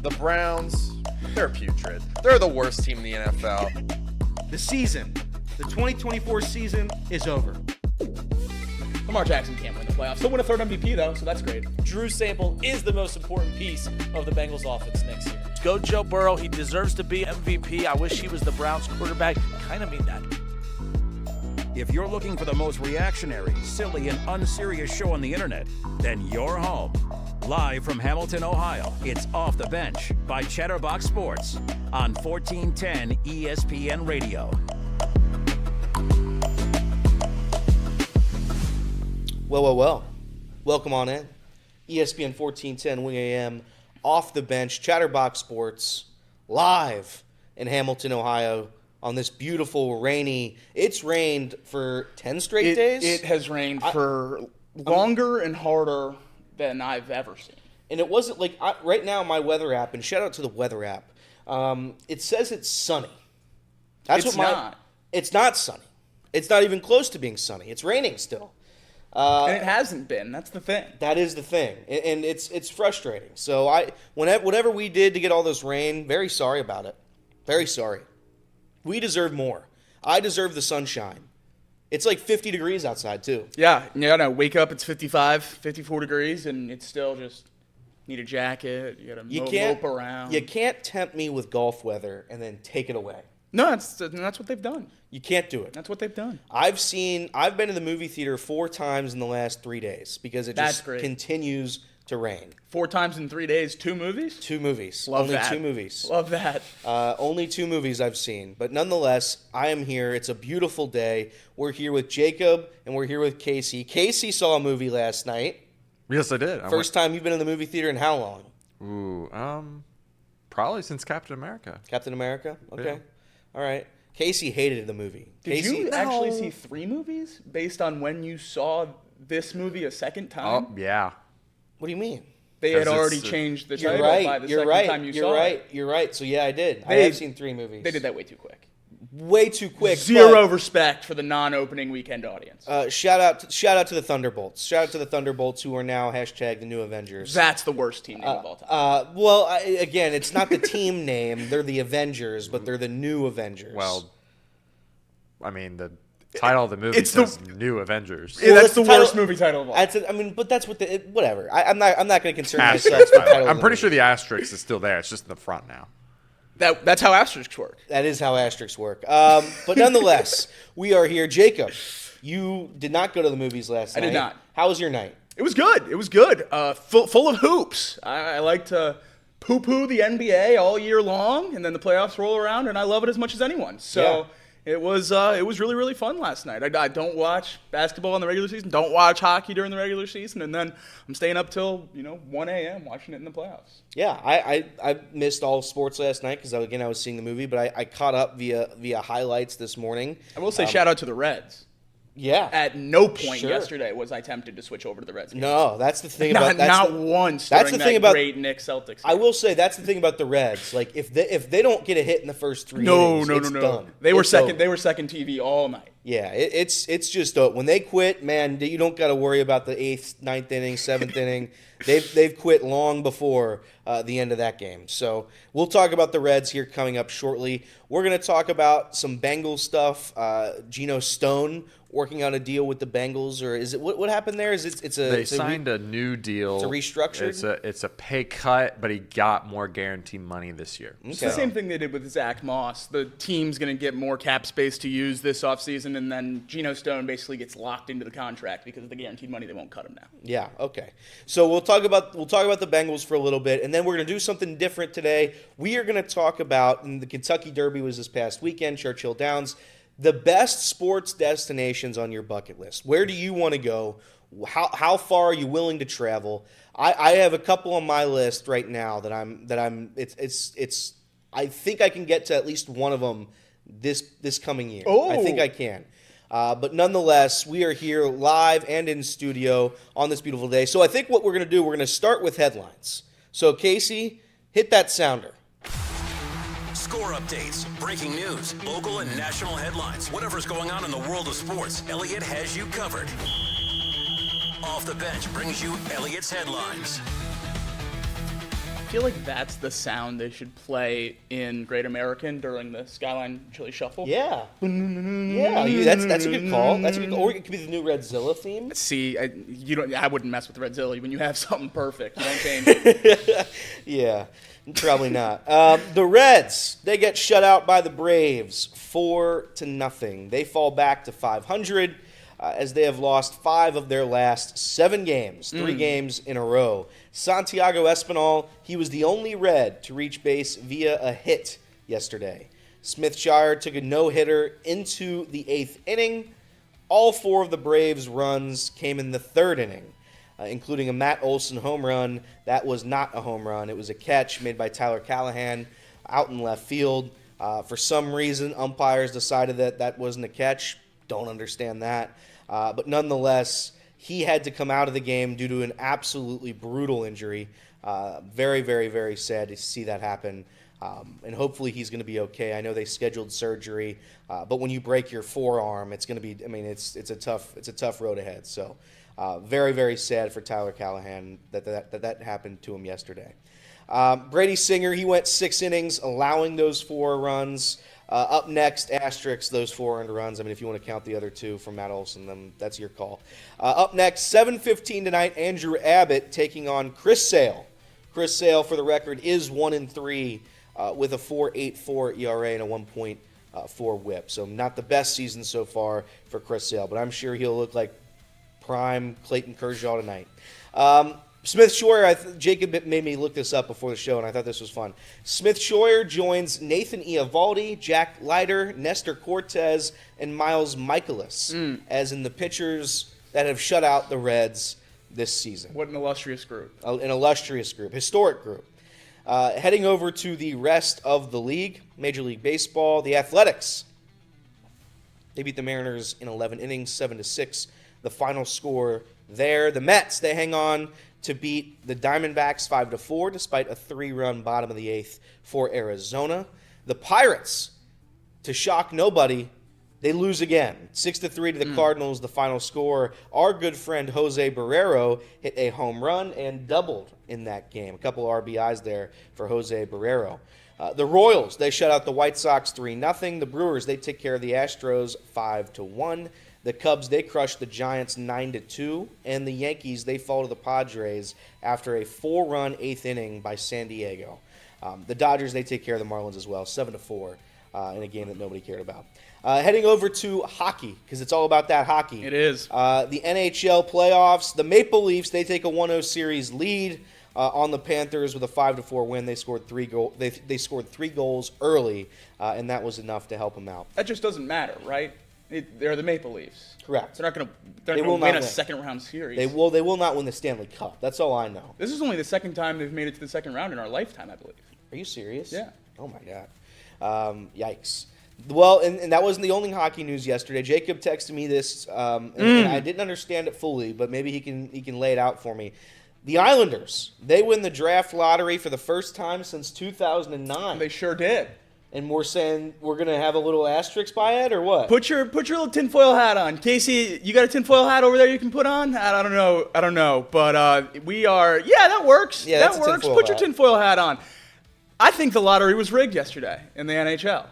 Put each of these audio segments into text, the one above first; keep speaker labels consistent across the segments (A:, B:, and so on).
A: The Browns, they're putrid. They're the worst team in the NFL.
B: The 2024 season is over.
C: Lamar Jackson can't win the playoffs. He'll win a third MVP, though, so that's great.
D: Drew Sample is the most important piece of the Bengals offense next year.
E: Go Joe Burrow. He deserves to be MVP. I wish he was the Browns quarterback. Kind of mean that.
F: If you're looking for the most reactionary, silly, and unserious show on the internet, then you're home. Live from Hamilton, Ohio, it's Off the Bench by Chatterbox Sports on 1410 ESPN Radio.
B: Well. Welcome on in. ESPN 1410 Wing AM, Off the Bench, Chatterbox Sports, live in Hamilton, Ohio, on this beautiful, rainy, it's rained for 10 straight days?
C: It has rained for longer and harder than I've ever seen.
B: And it wasn't like, right now my weather app, and shout out to the weather app, it says it's sunny.
C: It's not.
B: It's not sunny. It's not even close to being sunny. It's raining still.
C: And it hasn't been. That's the thing.
B: That is the thing, and it's frustrating. So whatever we did to get all this rain, very sorry about it. Very sorry. We deserve more. I deserve the sunshine. It's like 50 degrees outside too.
C: Yeah, no, wake up, it's 55, 54 degrees, and it's still just need a jacket. You got to mope around.
B: You can't tempt me with golf weather and then take it away.
C: No, that's what they've done.
B: You can't do it.
C: That's what they've done.
B: I've been to the movie theater 4 times in the last 3 days because it just continues to rain.
C: 4 times in 3 days, 2 movies?
B: 2 movies.
C: Love
B: Only
C: that.
B: 2 movies.
C: Love that.
B: Only 2 movies I've seen. But nonetheless, I am here. It's a beautiful day. We're here with Jacob and we're here with Casey. Casey saw a movie last night.
A: Yes, I did.
B: First time you've been in the movie theater in how long?
A: Probably since Captain America.
B: Captain America? Okay.
A: Yeah.
B: All right. Casey hated the movie.
C: Did you actually see 3 movies based on when you saw this movie a second time?
A: Oh, yeah.
B: What do you mean?
C: They had already changed the title by the second time you saw it.
B: You're right. So, yeah, I did. I have seen 3 movies.
C: They did that way too quick.
B: Way too quick.
C: Zero respect for the non-opening weekend audience.
B: Shout out to the Thunderbolts. Shout out to the Thunderbolts who are now hashtag the new Avengers.
C: That's the worst team name of all time.
B: Again, it's not the team name. They're the Avengers, but they're the new Avengers.
A: Well, I mean, the title of the movie says New Avengers.
C: Yeah, that's the worst movie title of all.
B: But that's what whatever. I'm not going to concern myself with the title.
A: I'm pretty sure the asterisk is still there. It's just in the front now.
C: That's how asterisks work.
B: That is how asterisks work. But nonetheless, we are here. Jacob, you did not go to the movies last night.
C: I did not.
B: How was your night?
C: It was good. Full of hoops. I like to poo-poo the NBA all year long, and then the playoffs roll around, and I love it as much as anyone. So it was really, really fun last night. I don't watch basketball in the regular season, don't watch hockey during the regular season, and then I'm staying up till 1 a.m. watching it in the playoffs. Yeah,
B: I missed all sports last night because, again, I was seeing the movie, but I caught up via highlights this morning.
C: I will say shout out to the Reds.
B: Yeah.
C: At no point yesterday was I tempted to switch over to the Reds.
B: No, that's the thing about
C: not once. That's the thing about great Knicks Celtics game.
B: I will say that's the thing about the Reds. Like if they don't get a hit in the first 3 innings, it's done.
C: They were second TV all night.
B: Yeah, it's just when they quit, man, you don't got to worry about the 8th, 9th inning, 7th inning. They've quit long before the end of that game. So we'll talk about the Reds here coming up shortly. We're going to talk about some Bengals stuff. Geno Stone working out a deal with the Bengals, or is it what happened there? They
A: signed a new deal.
B: It's a restructured.
A: It's a pay cut, but he got more guaranteed money this year.
C: It's the same thing they did with Zach Moss. The team's going to get more cap space to use this offseason, and then Geno Stone basically gets locked into the contract because of the guaranteed money. They won't cut him now.
B: Yeah. Okay. So we'll talk about the Bengals for a little bit, and then we're going to do something different today. We are going to talk about, and the Kentucky Derby was this past weekend, Churchill Downs. The best sports destinations on your bucket list. Where do you want to go? How far are you willing to travel? I have a couple on my list right now that I think I can get to at least one of them this coming year.
C: Oh.
B: I think I can. But nonetheless, we are here live and in studio on this beautiful day. So I think what we're going to do, we're going to start with headlines. So Casey, hit that sounder.
F: Score updates, breaking news, local and national headlines. Whatever's going on in the world of sports, Elliot has you covered. Off the Bench brings you Elliot's headlines.
C: feel like that's the sound they should play in Great American during the Skyline Chili Shuffle.
B: Yeah. That's a good call. Or it could be the new Redzilla theme.
C: See, I wouldn't mess with Redzilla. When you have something perfect, you don't change it.
B: Yeah, probably not. The Reds, they get shut out by the Braves 4-0. They fall back to 500 as they have lost 5 of their last 7 games, 3 games in a row. Santiago Espinal, he was the only Red to reach base via a hit yesterday. Smith-Shire took a no-hitter into the 8th inning. All 4 of the Braves' runs came in the 3rd inning, including a Matt Olson home run. That was not a home run. It was a catch made by Tyler Callihan out in left field. For some reason, umpires decided that wasn't a catch. Don't understand that. But nonetheless, he had to come out of the game due to an absolutely brutal injury. Very, very, very sad to see that happen. And hopefully he's going to be okay. I know they scheduled surgery, but when you break your forearm, it's going to be. I mean, it's a tough road ahead. So, very, very sad for Tyler Callihan that happened to him yesterday. Brady Singer, he went 6 innings, allowing those 4 runs. Up next, asterisk those 4 earned runs. I mean, if you want to count the other 2 from Matt Olson, then that's your call. Up next, 7:15 tonight, Andrew Abbott taking on Chris Sale. Chris Sale, for the record, is 1-3 with a 4.84 ERA and a 1.4 WHIP. So not the best season so far for Chris Sale, but I'm sure he'll look like prime Clayton Kershaw tonight. Smith-Shire, Jacob made me look this up before the show, and I thought this was fun. Smith-Shire joins Nathan Eovaldi, Jack Leiter, Nestor Cortez, and Miles Michaelis as in the pitchers that have shut out the Reds this season.
C: What an illustrious group.
B: An illustrious group, historic group. Heading over to the rest of the league, Major League Baseball, the Athletics. They beat the Mariners in 11 innings, 7-6. The final score there. The Mets, they hang on to beat the Diamondbacks 5-4, despite a 3-run bottom of the 8th for Arizona. The Pirates, to shock nobody, they lose again. 6-3 to the Cardinals, the final score. Our good friend Jose Barrero hit a home run and doubled in that game. A couple of RBIs there for Jose Barrero. The Royals, they shut out the White Sox 3-0. The Brewers, they take care of the Astros 5-1. The Cubs, they crushed the Giants 9-2. And the Yankees, they fall to the Padres after a 4-run 8th inning by San Diego. The Dodgers, they take care of the Marlins as well, 7-4 in a game that nobody cared about. Heading over to hockey, because it's all about that hockey.
C: It is.
B: The NHL playoffs, the Maple Leafs, they take a 1-0 series lead on the Panthers with a 5-4 win. They scored 3 scored 3 goals early, and that was enough to help them out.
C: That just doesn't matter, right? They're the Maple Leafs.
B: Correct.
C: They're not going to win a second-round series.
B: They will not win the Stanley Cup. That's all I know.
C: This is only the second time they've made it to the second round in our lifetime, I believe.
B: Are you serious?
C: Yeah.
B: Oh, my God. Yikes. Well, and that wasn't the only hockey news yesterday. Jacob texted me this, and I didn't understand it fully, but maybe he can lay it out for me. The Islanders, they win the draft lottery for the first time since 2009.
C: They sure did.
B: And we're saying we're going to have a little asterisk by it, or what?
C: Put your little tinfoil hat on. Casey, you got a tinfoil hat over there you can put on? I don't know. But we are, that works.
B: Yeah,
C: that works. Put your tinfoil hat on. I think the lottery was rigged yesterday in the NHL.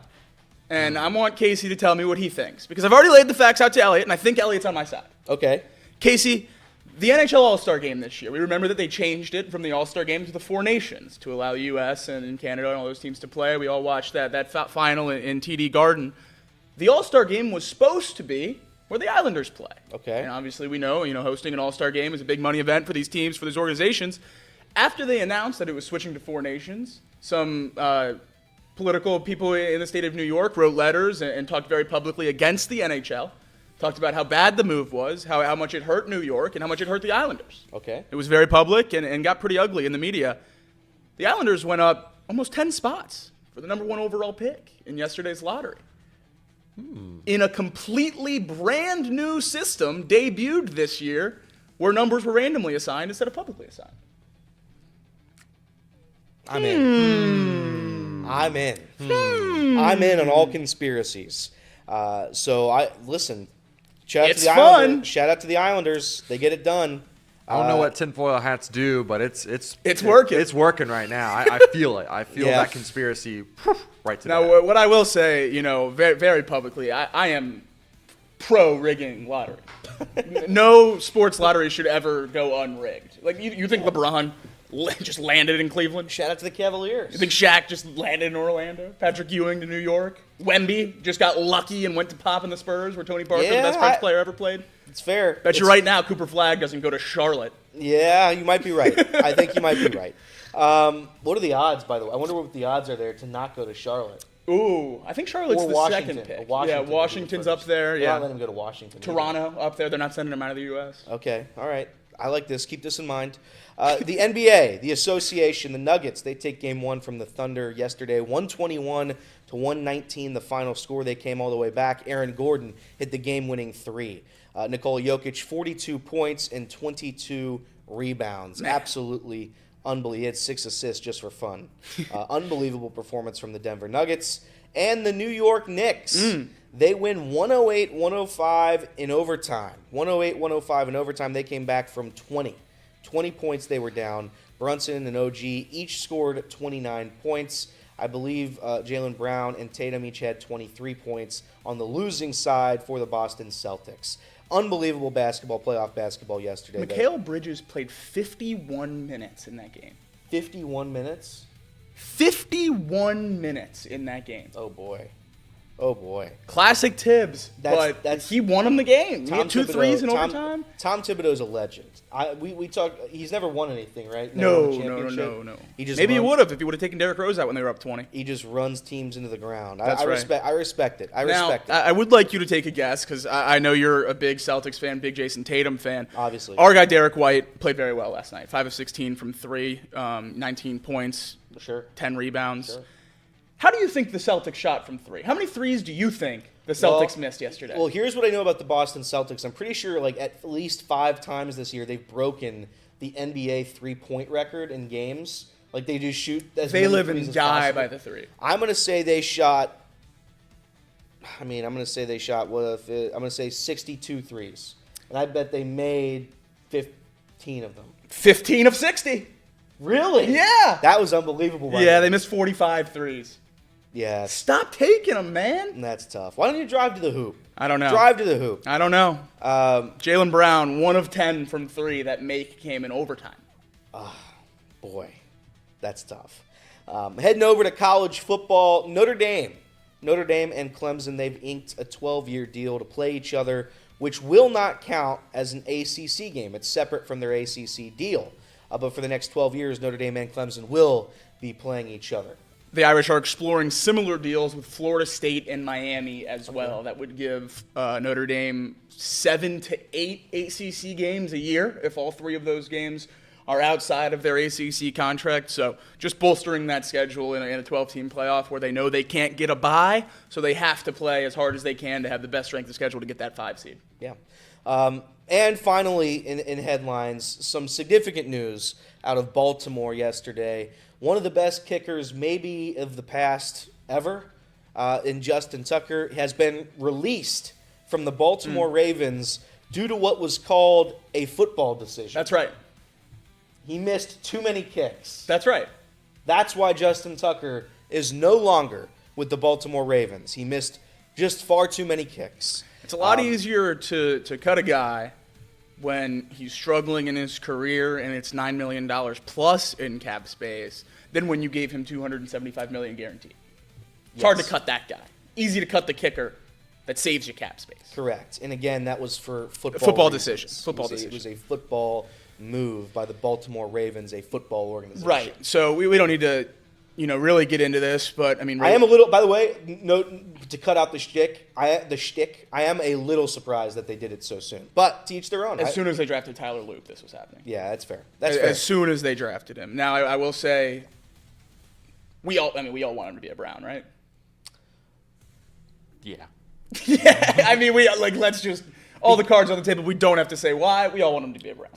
C: And I want Casey to tell me what he thinks. Because I've already laid the facts out to Elliot, and I think Elliot's on my side.
B: Okay.
C: Casey, the NHL All-Star Game this year, we remember that they changed it from the All-Star Game to the Four Nations to allow the U.S. and Canada and all those teams to play. We all watched that final in TD Garden. The All-Star Game was supposed to be where the Islanders play.
B: Okay.
C: And obviously we know, hosting an All-Star Game is a big money event for these teams, for these organizations. After they announced that it was switching to Four Nations, some political people in the state of New York wrote letters and talked very publicly against the NHL. Talked about how bad the move was, how much it hurt New York, and how much it hurt the Islanders.
B: Okay.
C: It was very public and got pretty ugly in the media. The Islanders went up almost 10 spots for the number 1 overall pick in yesterday's lottery. In a completely brand new system debuted this year where numbers were randomly assigned instead of publicly assigned.
B: I'm in. I'm in on all conspiracies. Listen. Shout out to the Islanders. They get it done.
A: I don't know what tinfoil hats do, but it's
C: working.
A: It's working right now. I feel it. I feel that conspiracy right to
C: Now, what I will say, very, very publicly, I am pro rigging lottery. No sports lottery should ever go unrigged. Like, you think LeBron just landed in Cleveland?
B: Shout out to the Cavaliers.
C: You think Shaq just landed in Orlando? Patrick Ewing to New York? Wemby just got lucky and went to pop in the Spurs, where Tony Parker, the best French player ever played?
B: It's fair.
C: Bet you right now Cooper Flagg doesn't go to Charlotte.
B: Yeah, you might be right. I think you might be right. What are the odds, by the way? I wonder what the odds are there to not go to Charlotte.
C: Ooh, I think Charlotte's
B: Or
C: the
B: Washington.
C: second pick.
B: Washington
C: Washington's up there.
B: They're
C: Yeah,
B: not letting him go to Washington.
C: Toronto up there. They're not sending him out of the U.S.
B: Okay, all right. I like this. Keep this in mind. The NBA, the association, the Nuggets, they take game one from the Thunder yesterday, 121 to 119, the final score. They came all the way back. Aaron Gordon hit the game-winning three. Nikola Jokic, 42 points and 22 rebounds.
C: Man.
B: Absolutely unbelievable. He had 6 assists just for fun. Unbelievable performance from the Denver Nuggets. And the New York Knicks. They win 108-105 in overtime. 108-105 in overtime. They came back from 20. 20 points they were down. Brunson and OG each scored 29 points. I believe Jaylen Brown and Tatum each had 23 points on the losing side for the Boston Celtics. Unbelievable playoff basketball yesterday.
C: Mikal Bridges played 51 minutes in that game.
B: 51 minutes?
C: 51 minutes in that game.
B: Oh, boy. Oh, boy.
C: Classic Tibbs, but he won him the game. He had 2 threes in overtime.
B: Tom Thibodeau's a legend. We talked. He's never won anything, right?
C: No.
B: He just
C: Maybe he would have if he would have taken Derrick Rose out when they were up 20.
B: He just runs teams into the ground.
C: That's right.
B: I respect it.
C: Now, I would like you to take a guess because I know you're a big Celtics fan, big Jason Tatum fan.
B: Obviously.
C: Our guy Derek White played very well last night. 5 of 16 from 3, 19 points,
B: Sure.
C: 10 rebounds.
B: Sure.
C: How do you think the Celtics shot from 3? How many threes do you think the Celtics missed yesterday?
B: Well, here's what I know about the Boston Celtics. I'm pretty sure like at least 5 times this year they've broken the NBA 3-point record in games. Like they just shoot as
C: they
B: many
C: live
B: threes
C: and
B: as
C: die
B: possible.
C: by the 3.
B: I'm going to say they shot I'm going to say 62 threes. And I bet they made 15 of them.
C: 15 of 60.
B: Really?
C: Yeah.
B: That was unbelievable.
C: Yeah, they missed 45 threes.
B: Yeah.
C: Stop taking them, man.
B: That's tough. Why don't you drive to the hoop?
C: I don't know.
B: Drive to the hoop.
C: I don't know. Jaylen Brown, 1 of 10 from 3. That make came in overtime.
B: Boy, that's tough. Heading over to college football, Notre Dame and Clemson, they've inked a 12-year deal to play each other, which will not count as an ACC game. It's separate from their ACC deal. But for the next 12 years, Notre Dame and Clemson will be playing each other.
C: The Irish are exploring similar deals with Florida State and Miami as well. That would give Notre Dame 7 to 8 ACC games a year if all 3 of those games are outside of their ACC contract. So just bolstering that schedule in a 12-team playoff where they know they can't get a bye, so they have to play as hard as they can to have the best strength of schedule to get that 5 seed.
B: Yeah. And finally, in headlines, some significant news out of Baltimore yesterday. One of the best kickers maybe of the past ever, in Justin Tucker, has been released from the Baltimore Ravens due to what was called a football decision.
C: That's right.
B: He missed too many kicks.
C: That's right.
B: That's why Justin Tucker is no longer with the Baltimore Ravens. He missed just far too many kicks.
C: It's a lot easier to cut a guy when he's struggling in his career and it's $9 million plus in cap space than when you gave him $275 million guaranteed. It's hard to cut that guy. Easy to cut the kicker that saves you cap space.
B: Correct. And again, that was for
C: Football
B: reasons.
C: decision.
B: It was a football move by the Baltimore Ravens, a football organization.
C: Right. So we don't need to, really get into this, but I mean,
B: I am a little. By the way, to cut out the shtick. I am a little surprised that they did it so soon. But to each their own.
C: As soon as they drafted Tyler Loop, this was happening.
B: Yeah, that's fair. That's fair.
C: As soon as they drafted him. Now I will say, we all want him to be a Brown, right?
A: Yeah.
C: Yeah. I mean, let's just All the cards on the table. We don't have to say why. We all want him to be a Brown.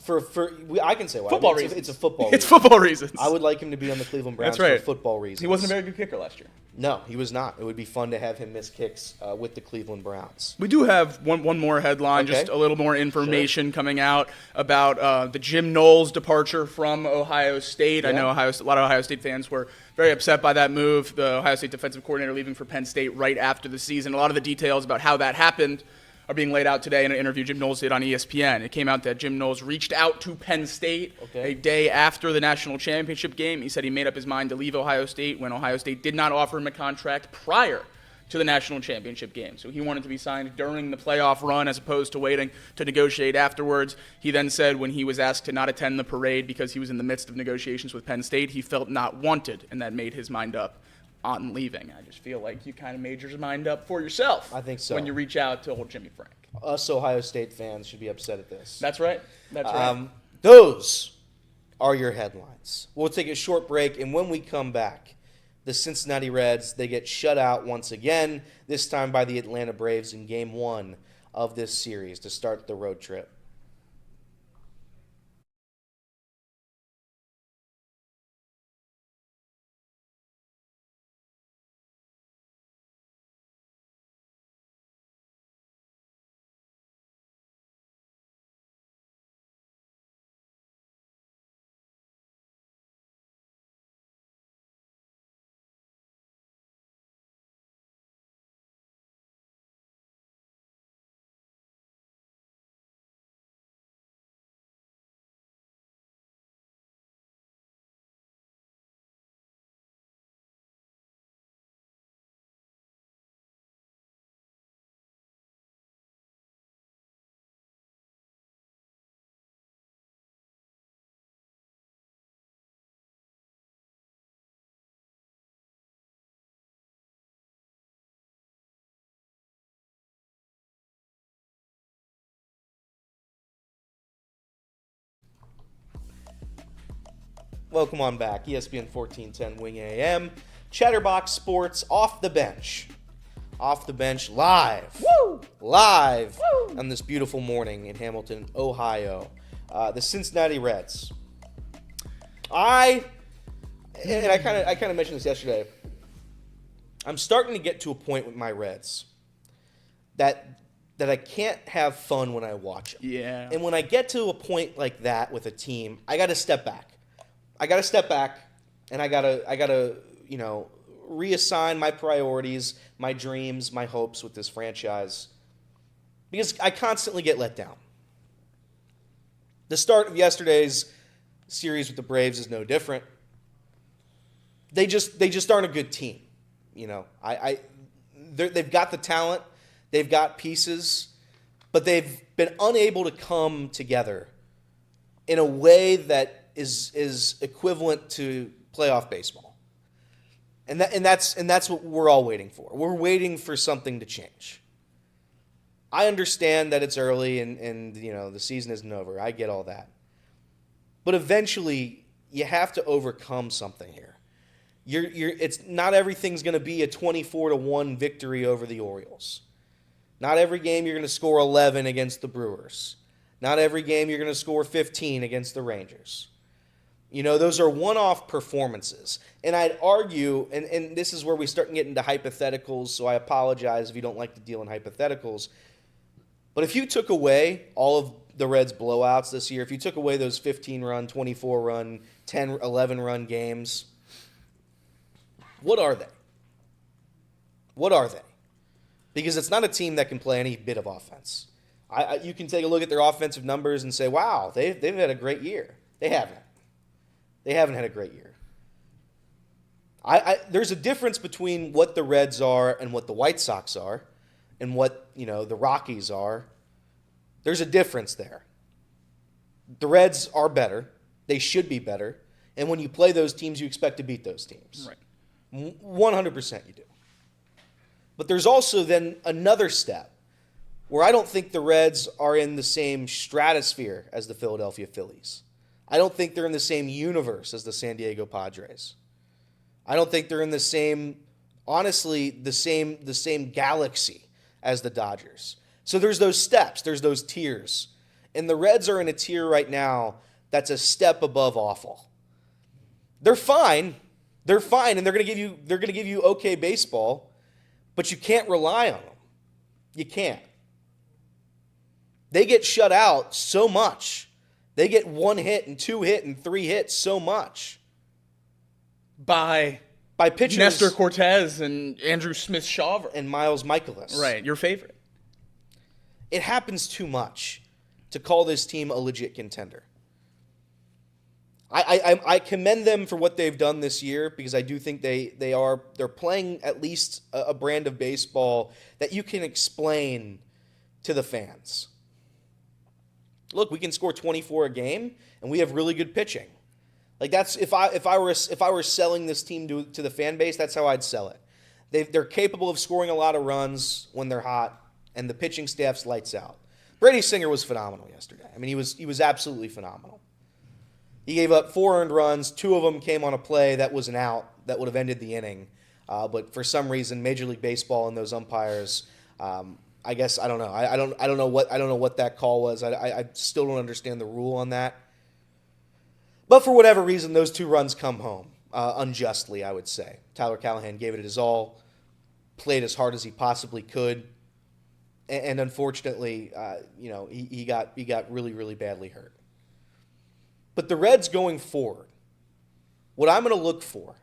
B: I can say why.
C: Football
B: It's
C: reasons.
B: a football.
C: It's football reasons.
B: I would like him to be on the Cleveland Browns
C: That's right.
B: for football reasons.
C: He wasn't a very good kicker last year.
B: No, he was not. It would be fun to have him miss kicks with the Cleveland Browns.
C: We do have one more headline,
B: Okay.
C: just a little more information coming out about the Jim Knowles departure from Ohio State. I know a lot of Ohio State fans were very upset by that move. The Ohio State defensive coordinator leaving for Penn State right after the season. A lot of the details about how that happened are being laid out today in an interview Jim Knowles did on ESPN. It came out that Jim Knowles reached out to Penn State a day after the national championship game. He said he made up his mind to leave Ohio State when Ohio State did not offer him a contract prior to the national championship game. So he wanted to be signed during the playoff run as opposed to waiting to negotiate afterwards. He then said when he was asked to not attend the parade because he was in the midst of negotiations with Penn State, he felt not wanted, and that made his mind up on leaving. I just feel like you kind of made your mind up for yourself.
B: I think so.
C: When you reach out to old Jimmy Frank.
B: Us Ohio State fans should be upset at this.
C: That's right. That's right.
B: Those are your headlines. We'll take a short break, and when we come back, the Cincinnati Reds, they get shut out once again, this time by the Atlanta Braves in Game 1 of this series to start the road trip. Welcome on back. ESPN 1410 Wing AM. Chatterbox Sports off the bench. Off the bench live. Woo! Live on this beautiful morning in Hamilton, Ohio. The Cincinnati Reds. I kind of mentioned this yesterday. I'm starting to get to a point with my Reds that I can't have fun when I watch them.
C: Yeah.
B: And when I get to a point like that with a team, I got to step back. And I gotta, reassign my priorities, my dreams, my hopes with this franchise, because I constantly get let down. The start of yesterday's series with the Braves is no different. They just aren't a good team. They've got the talent, they've got pieces, but they've been unable to come together in a way that is equivalent to playoff baseball, and that's what we're all waiting for. We're waiting for something to change. I understand that it's early and the season isn't over. I get all that, but eventually you have to overcome something here. It's not everything's going to be a 24-1 victory over the Orioles. Not every game you're going to score 11 against the Brewers. Not every game you're going to score 15 against the Rangers. Those are one-off performances. And I'd argue, and this is where we start getting into hypotheticals, so I apologize if you don't like to deal in hypotheticals. But if you took away all of the Reds' blowouts this year, if you took away those 15-run, 24-run, 10, 11-run games, what are they? What are they? Because it's not a team that can play any bit of offense. You can take a look at their offensive numbers and say, wow, they've had a great year. They haven't. They haven't had a great year. There's a difference between what the Reds are and what the White Sox are and what, the Rockies are. There's a difference there. The Reds are better. They should be better. And when you play those teams, you expect to beat those teams.
C: Right.
B: 100% you do. But there's also then another step where I don't think the Reds are in the same stratosphere as the Philadelphia Phillies. I don't think they're in the same universe as the San Diego Padres. I don't think they're in the same galaxy as the Dodgers. So there's those steps, there's those tiers. And the Reds are in a tier right now that's a step above awful. They're fine. They're fine, and they're going to give you okay baseball, but you can't rely on them. You can't. They get shut out so much. They get 1 hit and 2 hit and 3 hits so much.
C: By
B: pitchers.
C: Nestor Cortez and Andrew Smith-Shawver.
B: And Miles Michaelis.
C: Right, your favorite.
B: It happens too much to call this team a legit contender. I commend them for what they've done this year because I do think they're playing at least a brand of baseball that you can explain to the fans. Look, we can score 24 a game and we have really good pitching. Like that's if I were selling this team to the fan base, that's how I'd sell it. They're capable of scoring a lot of runs when they're hot, and the pitching staff's lights out. Brady Singer was phenomenal yesterday. I mean, he was absolutely phenomenal. He gave up 4 earned runs. 2 of them came on a play that was an out that would have ended the inning. But for some reason, Major League Baseball and those umpires, I guess I don't know. I don't know what that call was. I still don't understand the rule on that. But for whatever reason, those 2 runs come home unjustly. I would say Tyler Callihan gave it his all, played as hard as he possibly could, and unfortunately, he got really, really badly hurt. But the Reds going forward, what I'm going to look for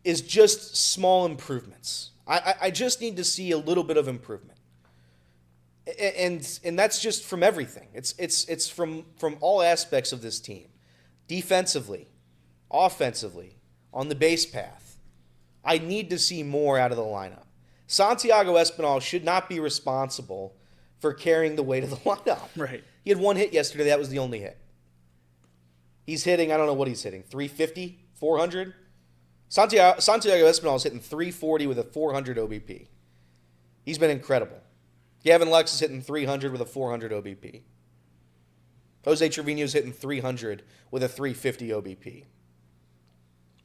B: is just small improvements. I just need to see a little bit of improvement. And that's just from everything. It's from all aspects of this team. Defensively, offensively, on the base path. I need to see more out of the lineup. Santiago Espinal should not be responsible for carrying the weight of the lineup.
C: Right.
B: He had 1 hit yesterday. That was the only hit. He's hitting, I don't know what he's hitting, 350, 400? Santiago Espinal is hitting 340 with a 400 OBP. He's been incredible. Gavin Lux is hitting 300 with a 400 OBP. Jose Trevino's hitting 300 with a 350 OBP.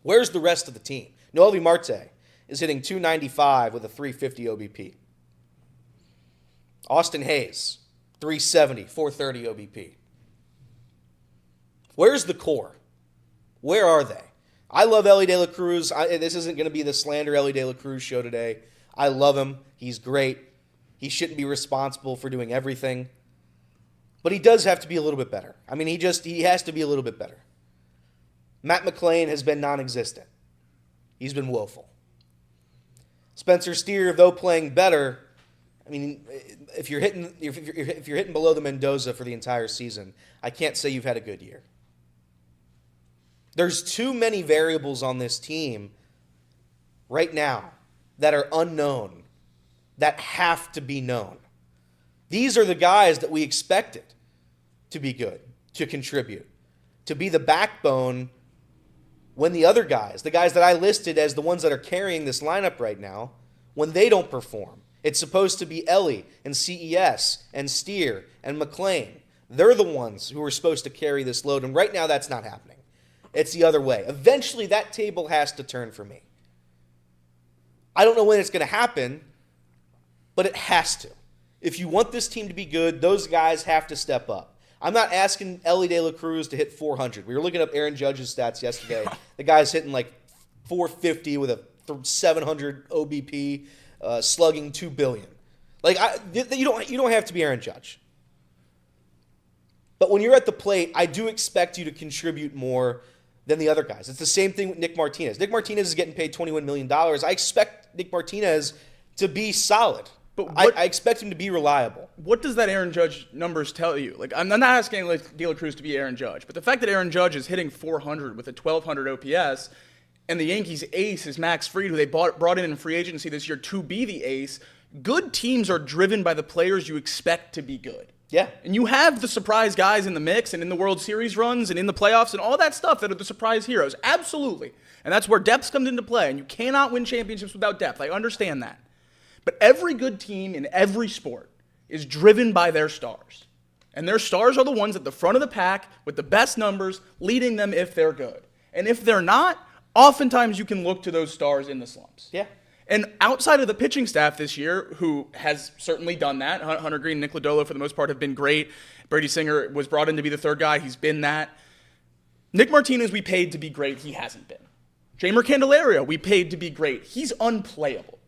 B: Where's the rest of the team? Noelvi Marte is hitting 295 with a 350 OBP. Austin Hayes, 370, 430 OBP. Where's the core? Where are they? I love Elly De La Cruz. This isn't going to be the slander Elly De La Cruz show today. I love him. He's great. He shouldn't be responsible for doing everything. But he does have to be a little bit better. I mean, he has to be a little bit better. Matt McClain has been non-existent. He's been woeful. Spencer Steer, though playing better, I mean, if you're hitting below the Mendoza for the entire season, I can't say you've had a good year. There's too many variables on this team right now that are unknown, that have to be known. These are the guys that we expected to be good, to contribute, to be the backbone when the other guys, the guys that I listed as the ones that are carrying this lineup right now, when they don't perform. It's supposed to be Elly and CES and Steer and McClain. They're the ones who are supposed to carry this load, and right now that's not happening. It's the other way. Eventually that table has to turn for me. I don't know when it's going to happen, but it has to. If you want this team to be good, those guys have to step up. I'm not asking Elly De La Cruz to hit 400. We were looking up Aaron Judge's stats yesterday. The guy's hitting like 450 with a 700 OBP, slugging 2 billion. Like you don't have to be Aaron Judge. But when you're at the plate, I do expect you to contribute more than the other guys. It's the same thing with Nick Martinez. Nick Martinez is getting paid $21 million. I expect Nick Martinez to be solid. But I expect him to be reliable.
C: What does that Aaron Judge numbers tell you? Like, I'm not asking De La Cruz to be Aaron Judge, but the fact that Aaron Judge is hitting 400 with a 1,200 OPS, and the Yankees' ace is Max Fried, who they brought in free agency this year to be the ace. Good teams are driven by the players you expect to be good.
B: Yeah.
C: And you have the surprise guys in the mix and in the World Series runs and in the playoffs and all that stuff that are the surprise heroes. Absolutely. And that's where depth comes into play. And you cannot win championships without depth. I understand that. But every good team in every sport is driven by their stars. And their stars are the ones at the front of the pack with the best numbers, leading them if they're good. And if they're not, oftentimes you can look to those stars in the slumps.
B: Yeah.
C: And outside of the pitching staff this year, who has certainly done that, Hunter Green, Nick Lodolo for the most part have been great. Brady Singer was brought in to be the third guy. He's been that. Nick Martinez we paid to be great. He hasn't been. Jeimer Candelario we paid to be great. He's unplayable.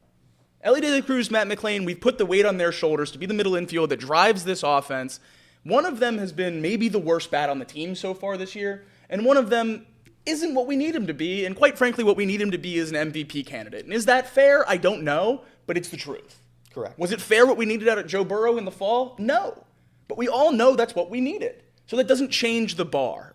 C: Elly De La Cruz, Matt McClain, we've put the weight on their shoulders to be the middle infield that drives this offense. One of them has been maybe the worst bat on the team so far this year, and one of them isn't what we need him to be, and quite frankly, what we need him to be is an MVP candidate. And is that fair? I don't know, but it's the truth.
B: Correct.
C: Was it fair what we needed out of Joe Burrow in the fall? No. But we all know that's what we needed. So that doesn't change the bar.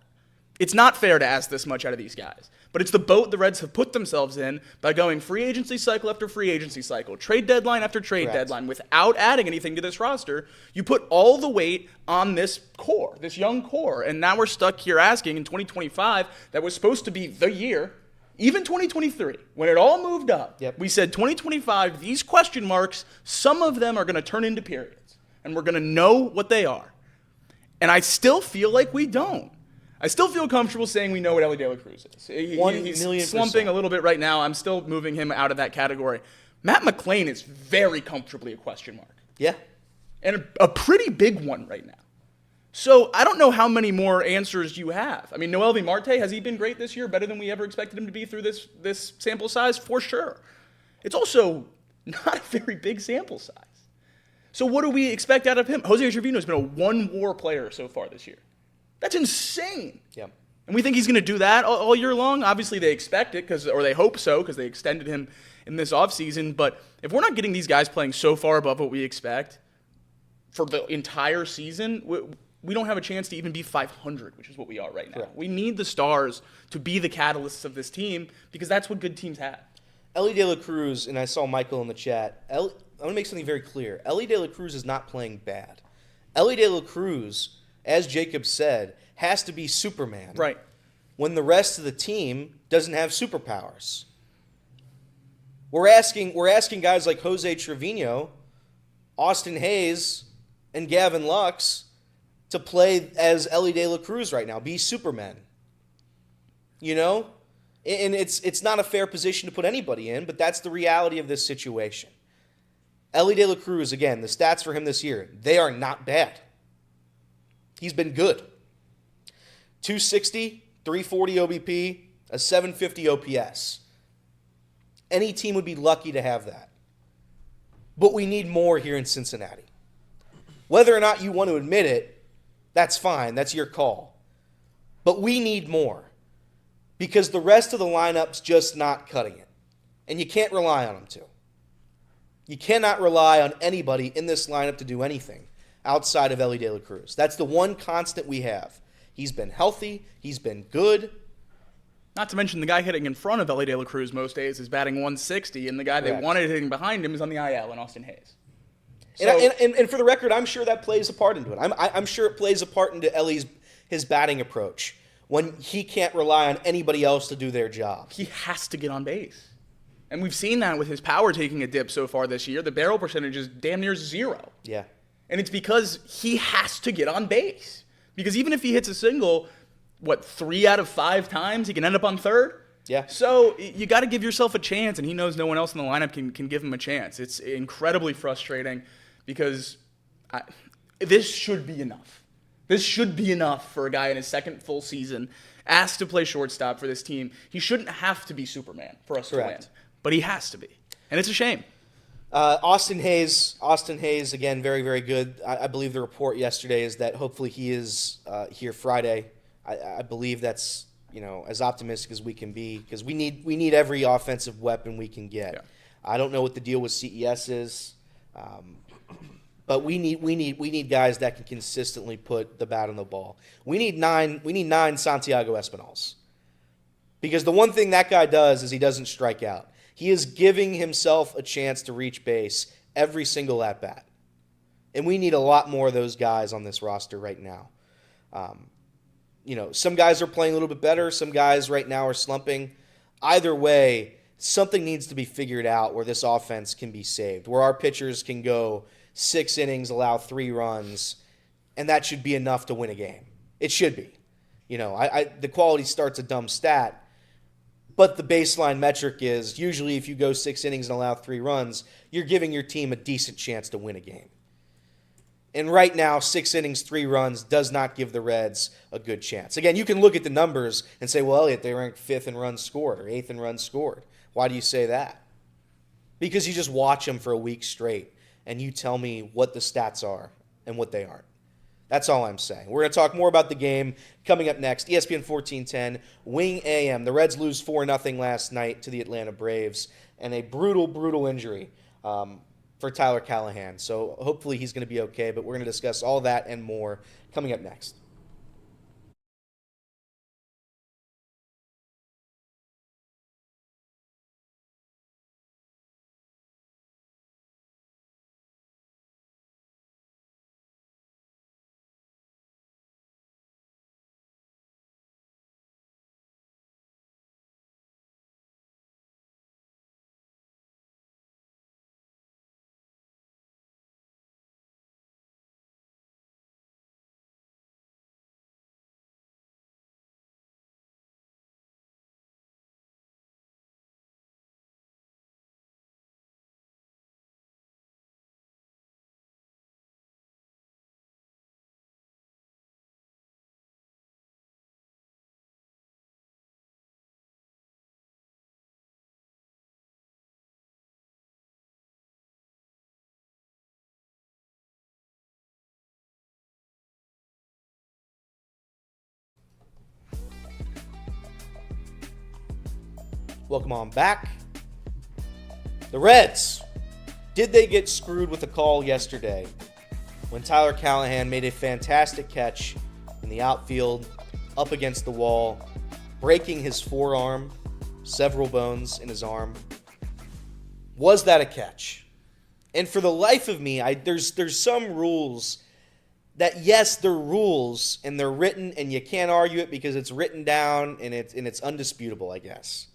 C: It's not fair to ask this much out of these guys. But it's the boat the Reds have put themselves in by going free agency cycle after free agency cycle, trade deadline after trade deadline, without adding anything to this roster. You put all the weight on this core, this young core, and now we're stuck here asking in 2025, that was supposed to be the year, even 2023, when it all moved up, we said 2025, these question marks, some of them are going to turn into periods, and we're going to know what they are. And I still feel like we don't. I still feel comfortable saying we know what Elly De La Cruz is. He's slumping a little bit right now. I'm still moving him out of that category. Matt McClain is very comfortably a question mark.
B: Yeah.
C: And a pretty big one right now. So I don't know how many more answers you have. I mean, Noelvi Marte, has he been great this year? Better than we ever expected him to be through this sample size? For sure. It's also not a very big sample size. So what do we expect out of him? Jose Trevino has been a one-WAR player so far this year. That's insane.
B: Yeah.
C: And we think he's going to do that all year long. Obviously, they expect it, or they hope so, because they extended him in this offseason. But if we're not getting these guys playing so far above what we expect for the entire season, we don't have a chance to even be 500, which is what we are right now. Correct. We need the stars to be the catalysts of this team, because that's what good teams have.
B: Elly De La Cruz, and I saw Michael in the chat, I want to make something very clear. Elly De La Cruz is not playing bad. Elly De La Cruz, as Jacob said, has to be Superman.
C: Right.
B: When the rest of the team doesn't have superpowers. We're asking guys like Jose Trevino, Austin Hayes, and Gavin Lux to play as Elly De La Cruz right now, be Superman. You know? And it's not a fair position to put anybody in, but that's the reality of this situation. Elly De La Cruz, again, the stats for him this year, they are not bad. He's been good. 260, 340 OBP, a 750 OPS. Any team would be lucky to have that. But we need more here in Cincinnati. Whether or not you want to admit it, that's fine. That's your call. But we need more. Because the rest of the lineup's just not cutting it. And you can't rely on them to. You cannot rely on anybody in this lineup to do anything outside of Elly De La Cruz. That's the one constant we have. He's been healthy. He's been good.
C: Not to mention the guy hitting in front of Elly De La Cruz most days is batting 160, and the guy they wanted hitting behind him is on the IL in Austin Hayes. So,
B: and for the record, I'm sure that plays a part into it. I'm sure it plays a part into his batting approach when he can't rely on anybody else to do their job.
C: He has to get on base. And we've seen that with his power taking a dip so far this year. The barrel percentage is damn near 0.
B: Yeah.
C: And it's because he has to get on base. Because even if he hits a single, 3 out of 5 times, he can end up on third?
B: Yeah.
C: So you got to give yourself a chance, and he knows no one else in the lineup can give him a chance. It's incredibly frustrating because this should be enough. This should be enough for a guy in his second full season, asked to play shortstop for this team. He shouldn't have to be Superman for us to win, but he has to be. And it's a shame.
B: Austin Hayes, again, very, very good. I believe the report yesterday is that hopefully he is here Friday. I believe that's as optimistic as we can be because we need every offensive weapon we can get. Yeah. I don't know what the deal with CES is, but we need guys that can consistently put the bat on the ball. We need 9 Santiago Espinals because the one thing that guy does is he doesn't strike out. He is giving himself a chance to reach base every single at-bat. And we need a lot more of those guys on this roster right now. Some guys are playing a little bit better. Some guys right now are slumping. Either way, something needs to be figured out where this offense can be saved, where our pitchers can go 6 innings, allow 3 runs, and that should be enough to win a game. It should be. The quality start's a dumb stat, But the baseline metric is usually if you go 6 innings and allow 3 runs, you're giving your team a decent chance to win a game. And right now, 6 innings, 3 runs does not give the Reds a good chance. Again, you can look at the numbers and say, well, Elliot, they ranked 5th in runs scored or 8th in runs scored. Why do you say that? Because you just watch them for a week straight and you tell me what the stats are and what they aren't. That's all I'm saying. We're going to talk more about the game coming up next. ESPN 1410, Wing AM. The Reds lose 4-0 last night to the Atlanta Braves, and a brutal, brutal injury for Tyler Callihan. So hopefully he's going to be okay, but we're going to discuss all that and more coming up next. Welcome on back. The Reds. Did they get screwed with a call yesterday when Tyler Callihan made a fantastic catch in the outfield up against the wall, breaking his forearm, several bones in his arm? Was that a catch? And for the life of me, there's some rules that, yes, they're rules and they're written and you can't argue it because it's written down and it's undisputable, I guess.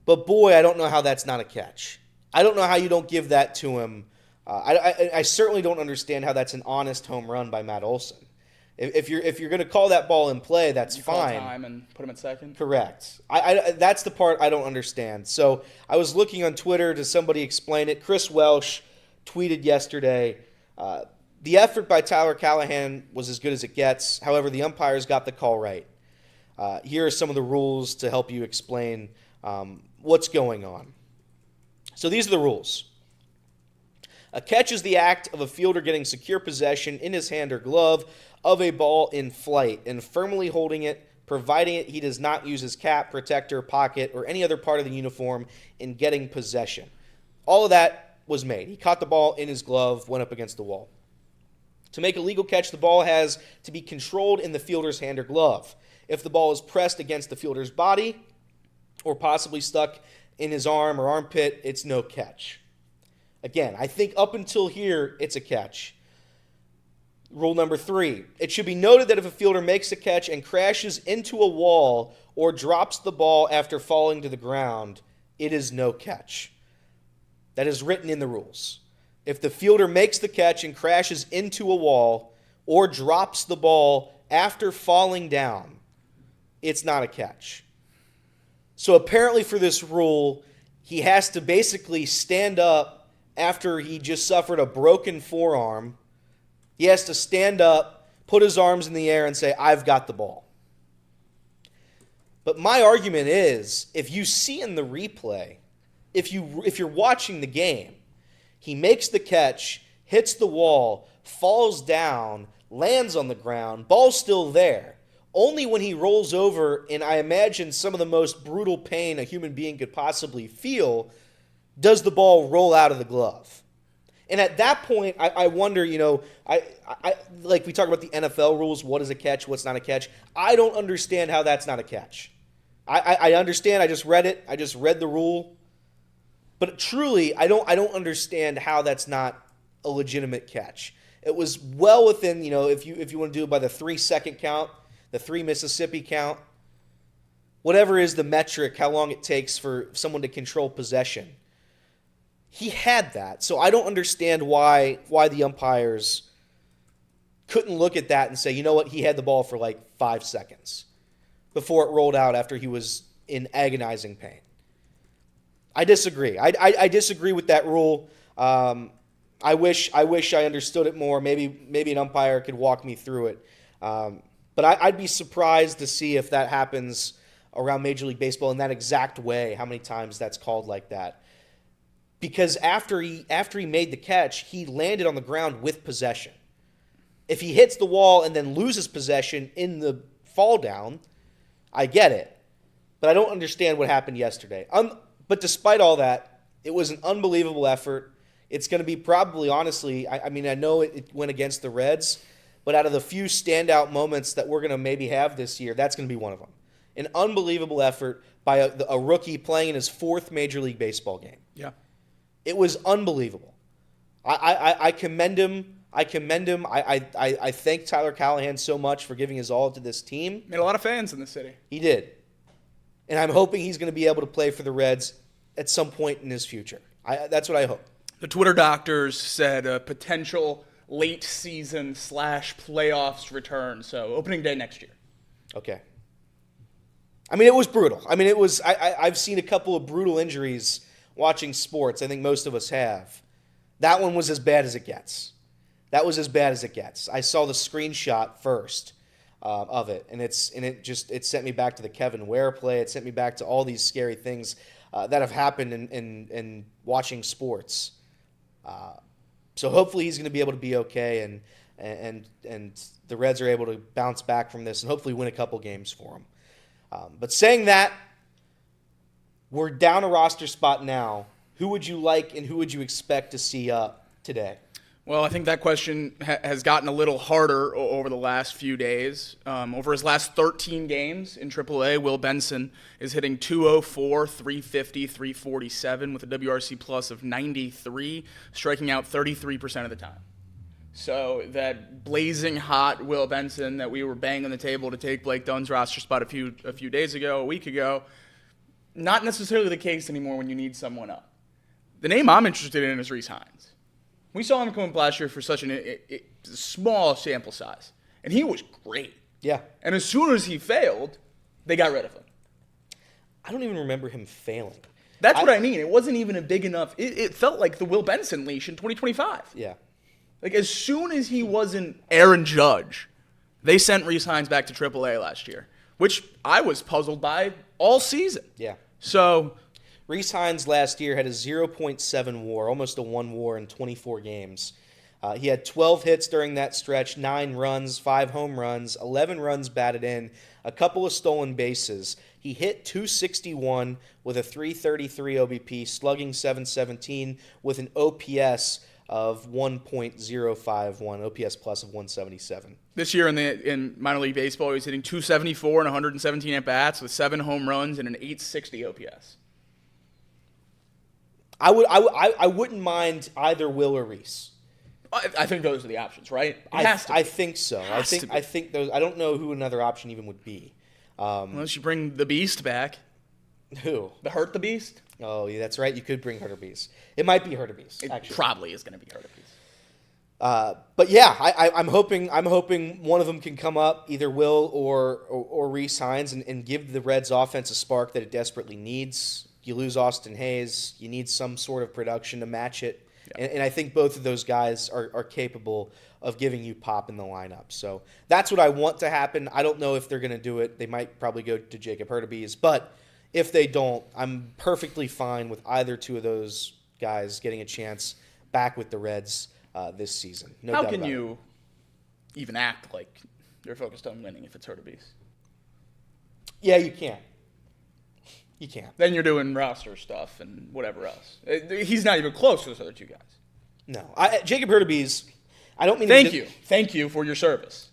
B: But boy, I don't know how that's not a catch. I don't know how you don't give that to him. I certainly don't understand how that's an honest home run by Matt Olson. If you're going to call that ball in play, that's fine.
C: Call time and put him at second.
B: Correct. That's the part I don't understand. So I was looking on Twitter to somebody explain it. Chris Welsh tweeted yesterday, the effort by Tyler Callihan was as good as it gets. However, the umpires got the call right. Here are some of the rules to help you explain what's going on. So these are the rules. A catch is the act of a fielder getting secure possession in his hand or glove of a ball in flight and firmly holding it, providing he does not use his cap, protector, pocket, or any other part of the uniform in getting possession. All of that was made. He caught the ball in his glove, went up against the wall. To make a legal catch, the ball has to be controlled in the fielder's hand or glove. If the ball is pressed against the fielder's body or possibly stuck in his arm or armpit, it's no catch. Again, I think up until here, it's a catch. Rule number 3, it should be noted that if a fielder makes a catch and crashes into a wall or drops the ball after falling to the ground, it is no catch. That is written in the rules. If the fielder makes the catch and crashes into a wall or drops the ball after falling down, it's not a catch. So apparently for this rule, he has to basically stand up after he just suffered a broken forearm. He has to stand up, put his arms in the air, and say, I've got the ball. But my argument is, if you see in the replay, if you're watching the game, he makes the catch, hits the wall, falls down, lands on the ground, ball's still there. Only when he rolls over, and I imagine some of the most brutal pain a human being could possibly feel, does the ball roll out of the glove. And at that point, I wonder, I like we talk about the NFL rules, what is a catch, what's not a catch. I don't understand how that's not a catch. I understand, I just read it, I just read the rule. But truly, I don't understand how that's not a legitimate catch. It was well within, if you want to do it by the 3-second count, the 3 Mississippi count, whatever is the metric, how long it takes for someone to control possession. He had that. So I don't understand why the umpires couldn't look at that and say, you know what, he had the ball for like 5 seconds before it rolled out after he was in agonizing pain. I disagree. I disagree with that rule. I wish I understood it more. Maybe an umpire could walk me through it. But I'd be surprised to see if that happens around Major League Baseball in that exact way, how many times that's called like that. Because after he made the catch, he landed on the ground with possession. If he hits the wall and then loses possession in the fall down, I get it. But I don't understand what happened yesterday. But despite all that, it was an unbelievable effort. It's going to be probably, honestly, I mean, I know it went against the Reds, but out of the few standout moments that we're going to maybe have this year, that's going to be one of them. An unbelievable effort by a rookie playing in his 4th Major League Baseball game.
C: Yeah.
B: It was unbelievable. I commend him. I thank Tyler Callihan so much for giving his all to this team.
C: Made a lot of fans in the city.
B: He did. And I'm hoping he's going to be able to play for the Reds at some point in his future. That's what I hope.
C: The Twitter doctors said a potential late season / playoffs return. So opening day next year.
B: Okay. I mean, it was brutal. I mean, it was. I've seen a couple of brutal injuries watching sports. I think most of us have. That one was as bad as it gets. That was as bad as it gets. I saw the screenshot first of it, and it sent me back to the Kevin Ware play. It sent me back to all these scary things that have happened in watching sports. So hopefully he's going to be able to be okay, and the Reds are able to bounce back from this and hopefully win a couple games for him. But saying that, we're down a roster spot now. Who would you like and who would you expect to see up today?
C: Well, I think that question has gotten a little harder over the last few days. Over his last 13 games in Triple-A, Will Benson is hitting .204, .350, .347 with a WRC plus of 93, striking out 33% of the time. So that blazing hot Will Benson that we were banging on the table to take Blake Dunn's roster spot a week ago, not necessarily the case anymore when you need someone up. The name I'm interested in is Rhys Hines. We saw him come up last year for such a small sample size, and he was great.
B: Yeah.
C: And as soon as he failed, they got rid of him.
B: I don't even remember him failing.
C: That's what I mean. It wasn't even a big enough. It felt like the Will Benson leash in 2025.
B: Yeah.
C: Like, as soon as he wasn't Aaron Judge, they sent Rhys Hines back to Triple-A last year, which I was puzzled by all season.
B: Yeah.
C: So
B: Rhys Hines last year had a 0.7 WAR, almost a 1 WAR in 24 games. He had 12 hits during that stretch, 9 runs, 5 home runs, 11 runs batted in, a couple of stolen bases. He hit .261 with a .333 OBP, slugging .717 with an OPS of 1.051, OPS plus of 177.
C: this year in minor league baseball, he was hitting .274 and 117 at-bats with 7 home runs and an .860 OPS.
B: I wouldn't mind either Will or Rhys.
C: I think those are the options, right?
B: I think so. I think those. I don't know who another option even would be.
C: Unless you bring the Beast back.
B: Who?
C: The Hurt the Beast?
B: Oh, yeah, that's right. You could bring Hurter Beast. It might be Hurter Beast.
C: It
B: actually
C: probably is going to be Hurter Beast.
B: But yeah, I'm hoping one of them can come up, either Will or Rhys Hines, and give the Reds offense a spark that it desperately needs. You lose Austin Hayes, you need some sort of production to match it. Yeah. And I think both of those guys are capable of giving you pop in the lineup. So that's what I want to happen. I don't know if they're going to do it. They might probably go to Jacob Hurtubise, but if they don't, I'm perfectly fine with either two of those guys getting a chance back with the Reds this season. No doubt
C: How can
B: about
C: you even act like you're focused on winning if it's Hurtubise?
B: Yeah, you can't. You can't.
C: Then you're doing roster stuff and whatever else. He's not even close to those other two guys.
B: No. Jacob Hurtubise, I don't mean
C: Thank you for your service.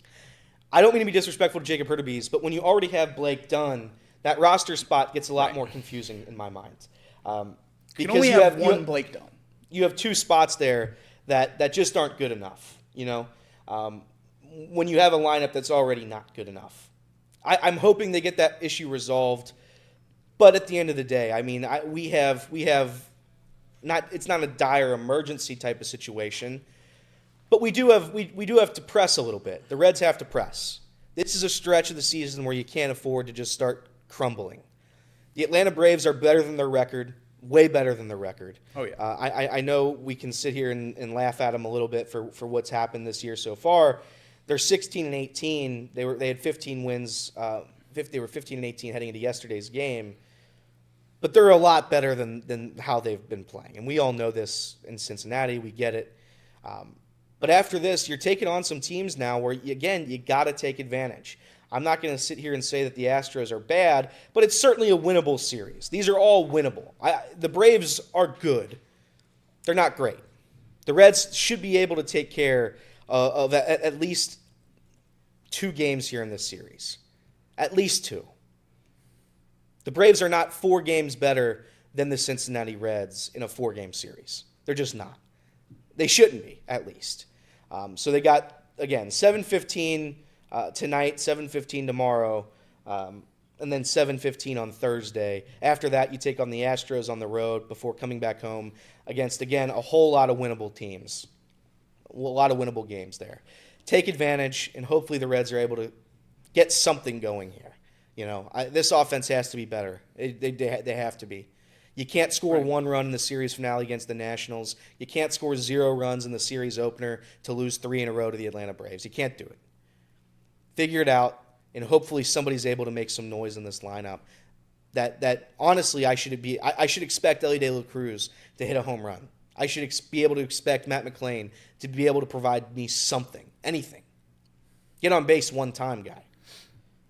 B: I don't mean to be disrespectful to Jacob Hurtubise, but when you already have Blake Dunn, that roster spot gets a lot more confusing in my mind.
C: Because
B: you
C: only have one Blake Dunn.
B: You have two spots there that just aren't good enough, you know? When you have a lineup that's already not good enough. I'm hoping they get that issue resolved. But at the end of the day, I mean, we have not. It's not a dire emergency type of situation, but we do have to press a little bit. The Reds have to press. This is a stretch of the season where you can't afford to just start crumbling. The Atlanta Braves are better than their record, way better than their record.
C: Oh, yeah.
B: I know we can sit here and laugh at them a little bit for what's happened this year so far. They're 16-18. They had 15 wins. They were 15-18 heading into yesterday's game. But they're a lot better than how they've been playing. And we all know this in Cincinnati. We get it. But after this, you're taking on some teams now where, again, you got to take advantage. I'm not going to sit here and say that the Astros are bad, but it's certainly a winnable series. These are all winnable. The Braves are good. They're not great. The Reds should be able to take care of at least 2 games here in this series. At least 2. The Braves are not 4 games better than the Cincinnati Reds in a 4-game series. They're just not. They shouldn't be, at least. So they got, again, 7:15 tonight, 7:15 tomorrow, and then 7:15 on Thursday. After that, you take on the Astros on the road before coming back home against, again, a whole lot of winnable teams. A lot of winnable games there. Take advantage, and hopefully the Reds are able to get something going here. This offense has to be better. They have to be. You can't score 1 run in the series finale against the Nationals. You can't score 0 runs in the series opener to lose 3 in a row to the Atlanta Braves. You can't do it. Figure it out, and hopefully somebody's able to make some noise in this lineup. That honestly, I should expect Elly De La Cruz to hit a home run. I should be able to expect Matt McClain to be able to provide me something, anything. Get on base 1 time, guy.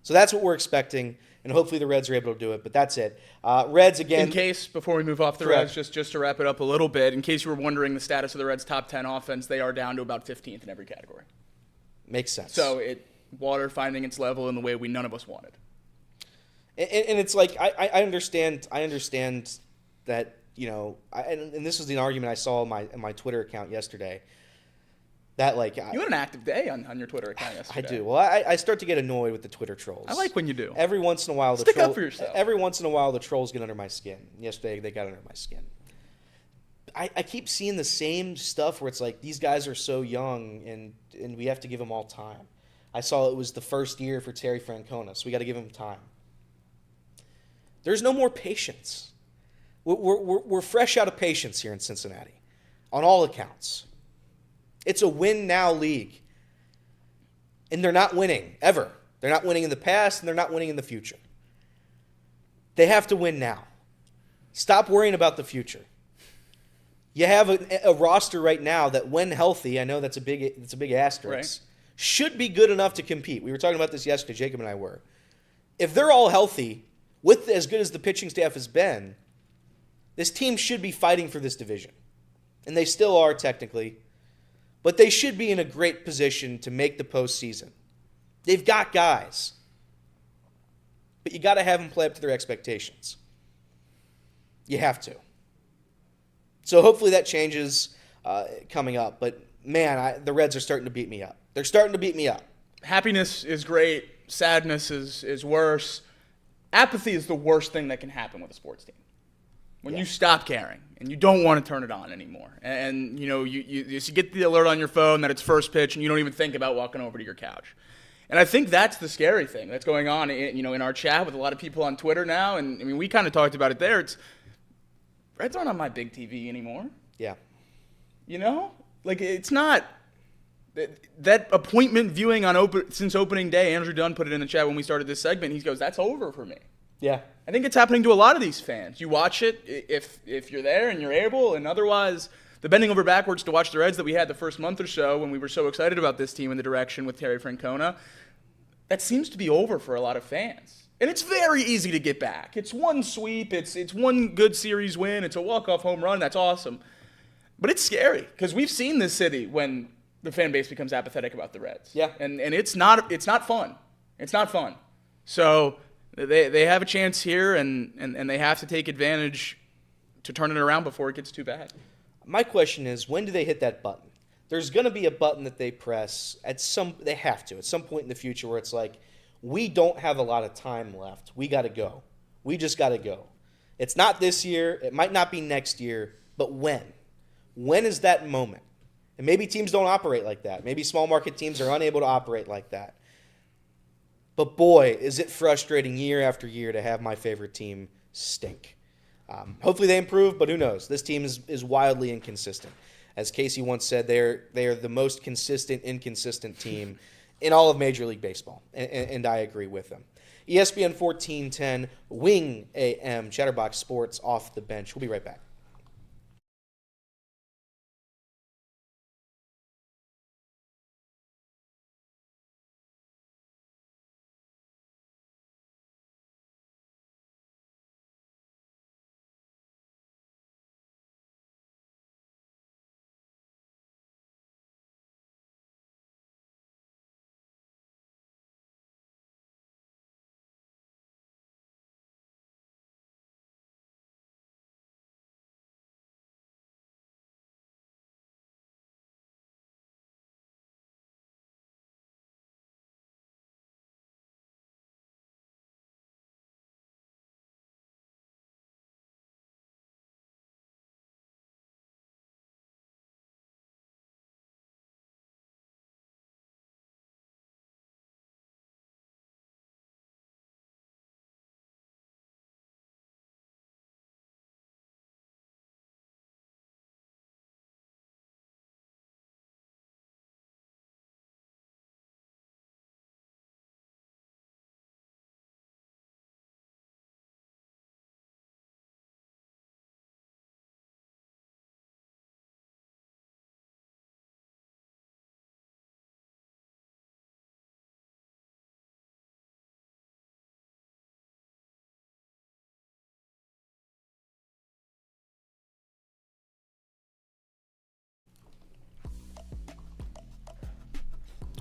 B: So that's what we're expecting, and hopefully the Reds are able to do it. But that's it. Reds again.
C: In case, before we move off the Reds, just to wrap it up a little bit, in case you were wondering the status of the Reds' top 10 offense, they are down to about 15th in every category.
B: Makes sense.
C: So water finding its level in the way none of us wanted.
B: And it's like I understand that, and this was the argument I saw in my Twitter account yesterday. That you
C: had an active day on your Twitter account yesterday.
B: I do. Well, I start to get annoyed with the Twitter trolls.
C: I like when you do.
B: Every once in a while,
C: Stick up for yourself.
B: Every once in a while, the trolls get under my skin. Yesterday, they got under my skin. I keep seeing the same stuff where it's like these guys are so young and we have to give them all time. I saw it was the first year for Terry Francona, so we got to give him time. There's no more patience. We're fresh out of patience here in Cincinnati, on all accounts. It's a win-now league. And they're not winning, ever. They're not winning in the past, and they're not winning in the future. They have to win now. Stop worrying about the future. You have a roster right now that, when healthy, I know that's a big asterisk, right, should be good enough to compete. We were talking about this yesterday, Jacob and I were. If they're all healthy, with as good as the pitching staff has been, this team should be fighting for this division. And they still are, technically. But they should be in a great position to make the postseason. They've got guys. But you got to have them play up to their expectations. You have to. So hopefully that changes coming up. But, man, the Reds are starting to beat me up. They're starting to beat me up.
C: Happiness is great. Sadness is worse. Apathy is the worst thing that can happen with a sports team. When you stop caring and you don't want to turn it on anymore. And you get the alert on your phone that it's first pitch and you don't even think about walking over to your couch. And I think that's the scary thing that's going on in our chat with a lot of people on Twitter now. And, I mean, we kind of talked about it there. Reds aren't on my big TV anymore.
B: Yeah.
C: It's not. That appointment viewing since opening day, Andrew Dunn put it in the chat when we started this segment. He goes, that's over for me.
B: Yeah.
C: I think it's happening to a lot of these fans. You watch it if you're there and you're able, and otherwise, the bending over backwards to watch the Reds that we had the first month or so when we were so excited about this team and the direction with Terry Francona, that seems to be over for a lot of fans. And it's very easy to get back. It's one sweep. It's one good series win. It's a walk-off home run. That's awesome. But it's scary because we've seen this city when the fan base becomes apathetic about the Reds.
B: Yeah.
C: And it's not fun. It's not fun. So they have a chance here, and they have to take advantage to turn it around before it gets too bad.
B: My question is, when do they hit that button? There's going to be a button that they press they have to, at some point in the future where it's like, we don't have a lot of time left. We got to go. We just got to go. It's not this year. It might not be next year, but when? When is that moment? And maybe teams don't operate like that. Maybe small market teams are unable to operate like that. But boy, is it frustrating year after year to have my favorite team stink. Hopefully they improve, but who knows? This team is wildly inconsistent. As Casey once said, they are the most consistent, inconsistent team in all of Major League Baseball, and I agree with them. ESPN 1410, Wing AM, Chatterbox Sports, Off the Bench. We'll be right back.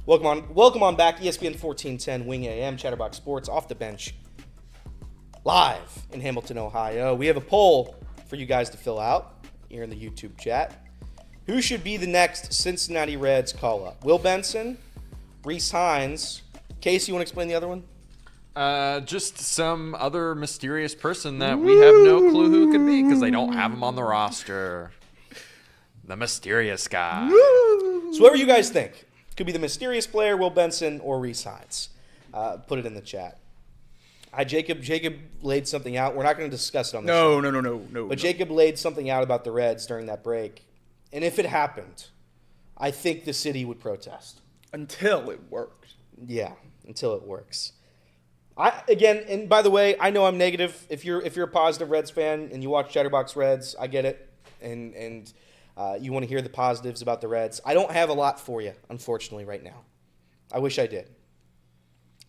B: Welcome on back. ESPN 1410, Wing AM, Chatterbox Sports, Off the Bench, live in Hamilton, Ohio. We have a poll for you guys to fill out here in the YouTube chat. Who should be the next Cincinnati Reds call-up? Will Benson, Rhys Hines. Casey, you want to explain the other one?
A: Just some other mysterious person that we have no clue who it could be because they don't have him on the roster. The mysterious guy.
B: So whatever you guys think. Could be the mysterious player, Will Benson, or Rhys Hines. Put it in the chat. Jacob laid something out. We're not going to discuss it on the show.
C: No.
B: But Jacob laid something out about the Reds during that break. And if it happened, I think the city would protest.
C: Until it works.
B: Yeah, until it works. And by the way, I know I'm negative. If you're a positive Reds fan and you watch Chatterbox Reds, I get it. And you want to hear the positives about the Reds. I don't have a lot for you, unfortunately, right now. I wish I did.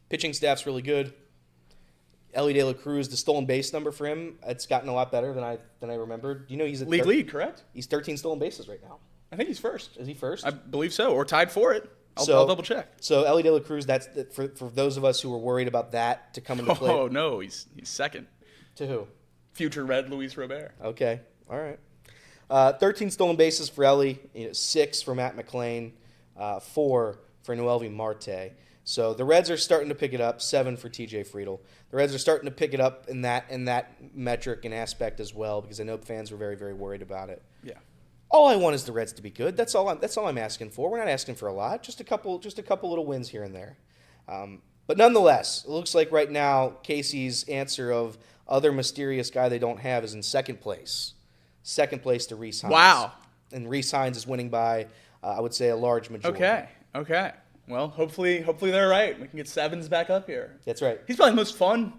B: Pitching staff's really good. Ellie De La Cruz, the stolen base number for him, it's gotten a lot better than I remembered. You know he's at
C: lead, correct?
B: He's 13 stolen bases right now.
C: I think he's first.
B: Is he first?
C: I believe so, or tied for it. I'll double check.
B: So Ellie De La Cruz, that's for those of us who were worried about that to come into play.
C: Oh no, he's second.
B: To who?
C: Future Red Luis Robert.
B: Okay, all right. 13 stolen bases for Ellie, 6 for Matt McClain, 4 for Noelvi Marte. So the Reds are starting to pick it up. 7 for TJ Friedel. The Reds are starting to pick it up in that metric and aspect as well, because I know fans were very, very worried about it.
C: Yeah.
B: All I want is the Reds to be good. That's all I'm asking for. We're not asking for a lot. Just a couple little wins here and there. But nonetheless, it looks like right now Casey's answer of other mysterious guy they don't have is in second place. Second place to Rhys Hines.
C: Wow.
B: And Rhys Hines is winning by, I would say, a large majority.
C: Okay. Well, hopefully they're right. We can get Sevens back up here.
B: That's right.
C: He's probably the most fun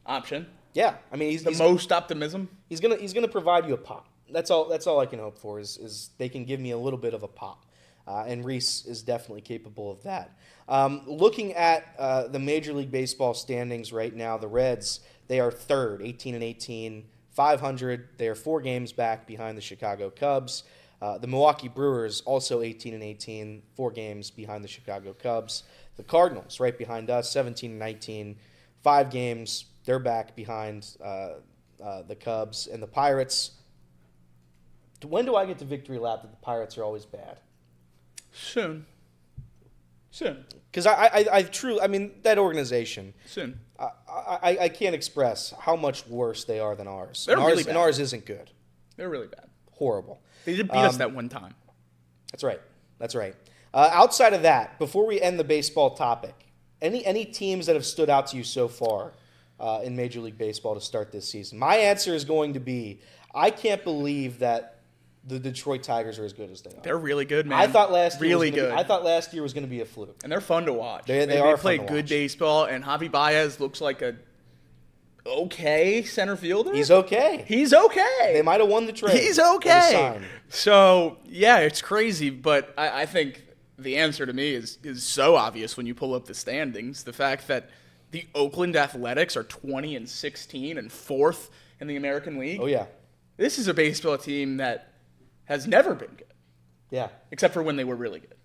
C: option.
B: Yeah, I mean he's
C: most optimism.
B: He's gonna provide you a pop. That's all I can hope for is they can give me a little bit of a pop, and Rhys is definitely capable of that. Looking at the Major League Baseball standings right now, the Reds, they are third, 18-18, 500. They are 4 games back behind the Chicago Cubs. The Milwaukee Brewers also 18-18, 4 games behind the Chicago Cubs. The Cardinals right behind us, 17-19, 5 games. They're back behind the Cubs. And the Pirates, when do I get to victory lap that the Pirates are always bad?
C: Soon.
B: Because I truly, I mean, that organization.
C: Soon.
B: I can't express how much worse they are than ours.
C: They're really bad.
B: And ours isn't good.
C: They're really bad.
B: Horrible.
C: They did beat us that one time.
B: That's right. Outside of that, before we end the baseball topic, any teams that have stood out to you so far in Major League Baseball to start this season? My answer is going to be, I can't believe that the Detroit Tigers are as good as they are.
C: They're really good, man.
B: I thought last year
C: really good.
B: I thought last year was going to be a fluke.
C: And they're fun to watch.
B: They
C: play
B: fun to
C: good
B: watch.
C: baseball, and Javi Baez looks like a okay center fielder.
B: He's okay.
C: He's okay.
B: They might have won the trade.
C: He's
B: or the
C: okay.
B: sign.
C: So, yeah, it's crazy, but I think the answer to me is so obvious when you pull up the standings. The fact that the Oakland Athletics are 20-16 and 4th in the American League.
B: Oh, yeah.
C: This is a baseball team that has never been good,
B: Yeah,
C: except for when they were really good.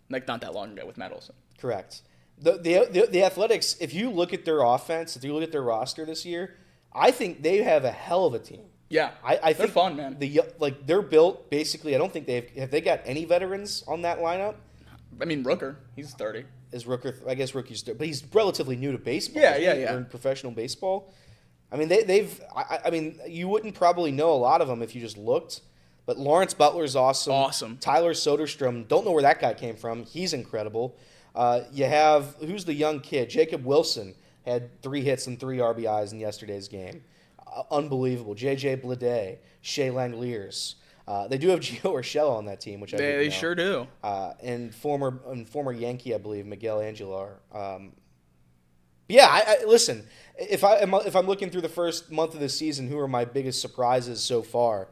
C: Like, not that long ago with Matt Olson.
B: correct. The Athletics, if you look at their offense, if you look at their roster this year, I think they have a hell of a team.
C: Yeah,
B: I
C: they're
B: think
C: fun, man.
B: They're built basically. I don't think have they got any veterans on that lineup?
C: I mean, Rooker, he's 30.
B: Is Rooker? I guess Rookie's, but he's relatively new to baseball.
C: Yeah,
B: isn't he?
C: yeah.
B: Or in professional baseball. I mean, they've. I mean, you wouldn't probably know a lot of them if you just looked. But Lawrence Butler's awesome.
C: Awesome.
B: Tyler Soderstrom, don't know where that guy came from. He's incredible. You have, who's the young kid? Jacob Wilson had 3 hits and 3 RBIs in yesterday's game. Unbelievable. J.J. Blade, Shea Langeliers. They do have Gio Urshela on that team, which I didn't know.
C: They sure do.
B: And former Yankee, I believe, Miguel Anguilar. I listen. If I'm looking through the first month of the season, who are my biggest surprises so far?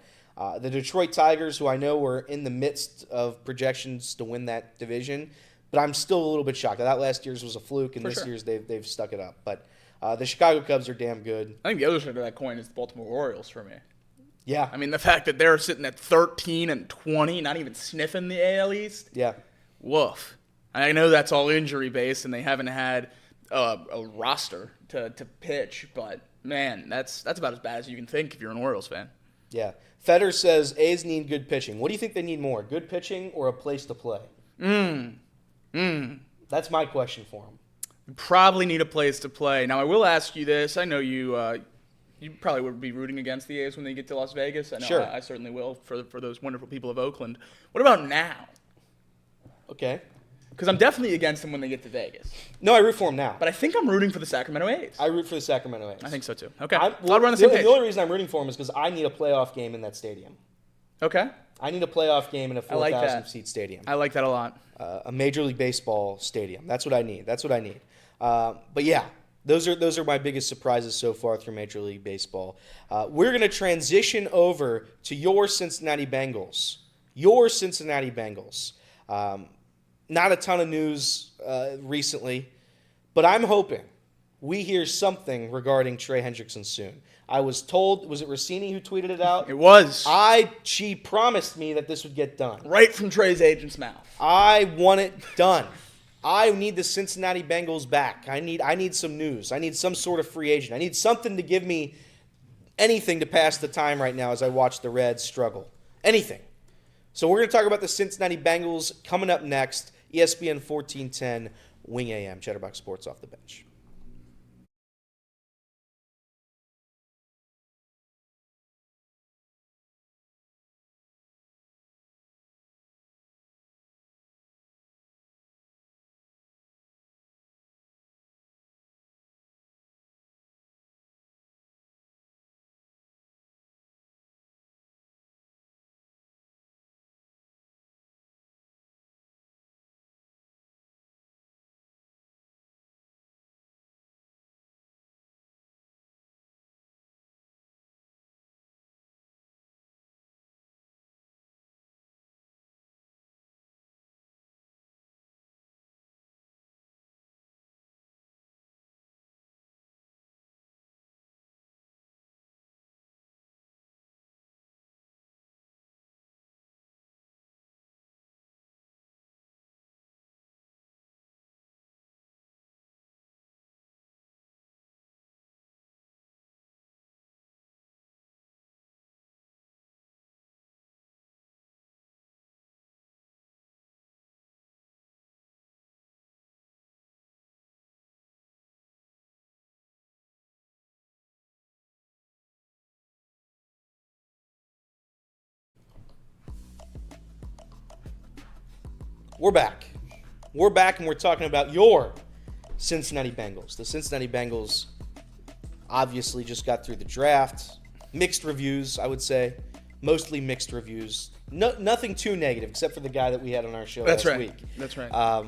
B: The Detroit Tigers, who I know were in the midst of projections to win that division, but I'm still a little bit shocked. I thought last year's was a fluke, and this year's they've stuck it up. But the Chicago Cubs are damn good.
C: I think the other side of that coin is the Baltimore Orioles for me.
B: Yeah,
C: I mean, the fact that they're sitting at 13-20, not even sniffing the AL East.
B: yeah.
C: Woof. I know that's all injury based, and they haven't had a roster to pitch, but man, that's about as bad as you can think if you're an Orioles fan.
B: Yeah. Feder says A's need good pitching. What do you think they need more, good pitching or a place to play? That's my question for them.
C: You probably need a place to play. Now, I will ask you this. I know you probably would be rooting against the A's when they get to Las Vegas. I know
B: Sure.
C: I certainly will for those wonderful people of Oakland. What about now?
B: Okay.
C: Because I'm definitely against them when they get to Vegas.
B: No, I root for them now.
C: But I think I'm rooting for the Sacramento A's.
B: I root for the Sacramento A's.
C: I think so, too. Okay.
B: Well,
C: Glad we're on the same page.
B: The only reason I'm rooting for them is because I need a playoff game in that stadium.
C: Okay.
B: I need a playoff game in a
C: like that.
B: 4,000-seat stadium.
C: I like that a lot.
B: A Major League Baseball stadium. That's what I need. But yeah, those are my biggest surprises so far through Major League Baseball. We're going to transition over to your Cincinnati Bengals. Not a ton of news recently, but I'm hoping we hear something regarding Trey Hendrickson soon. I was told, was it Rossini who tweeted it out?
C: It was.
B: She promised me that this would get done.
C: Right from Trey's agent's mouth.
B: I want it done. I need the Cincinnati Bengals back. I need some news. I need some sort of free agent. I need something to give me anything to pass the time right now as I watch the Reds struggle. Anything. So we're going to talk about the Cincinnati Bengals coming up next. ESPN 1410, Wing AM, Chatterbox Sports Off the Bench. We're back. We're back, and we're talking about your Cincinnati Bengals. The Cincinnati Bengals Obviously, just got through the draft. Mixed reviews, I would say. Mostly mixed reviews. Nothing too negative, except for the guy that we had on our show last week.
C: That's right.